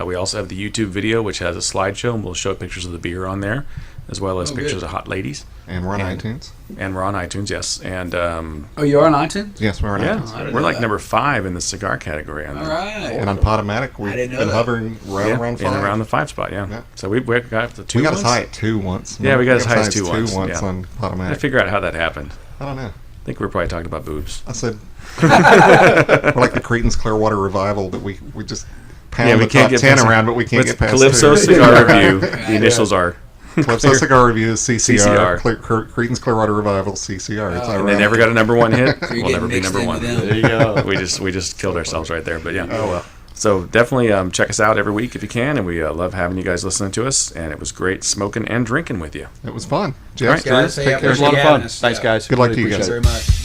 We also have the YouTube video, which has a slideshow, and we'll show pictures of the beer on there, as well as pictures good. of hot ladies. And we're on iTunes. And we're on iTunes, yes. And Oh, you're on iTunes? Yes, we're on yeah, iTunes. I didn't we're know like that. number 5 in the cigar category on All there. right. And on Podomatic, we've didn't know been that. hovering right Yeah, around in 5. around the 5 spot, yeah. Yeah. So we got the 2 We got as once. high at 2 once. Yeah, we got as high as 2 once. once, yeah. On I Podomatic. figure out how that happened. I don't know. I think we were probably talking about boobs. I said, we're like the Cretan's Clearwater Revival that we just pound the top 10 past- around, but we can't with get past Calypso 2. Cigar Review. The initials are. Calypso Cigar Review is CCR. CCR. Cretan's Clearwater Revival CCR. It's Oh, And they ironic. never got a number 1 hit. So you're We'll never getting be mixed number in 1. with them. There you go. We just killed ourselves right there. But yeah. Oh, well. So definitely check us out every week if you can, and we love having you guys listening to us. And it was great smoking and drinking with you. It was fun. Jeff, All right, Guys, take hey, I care. It was a lot of appreciate fun. having us. Thanks, Yeah. guys. Good luck Really to you appreciate guys. it. Very much.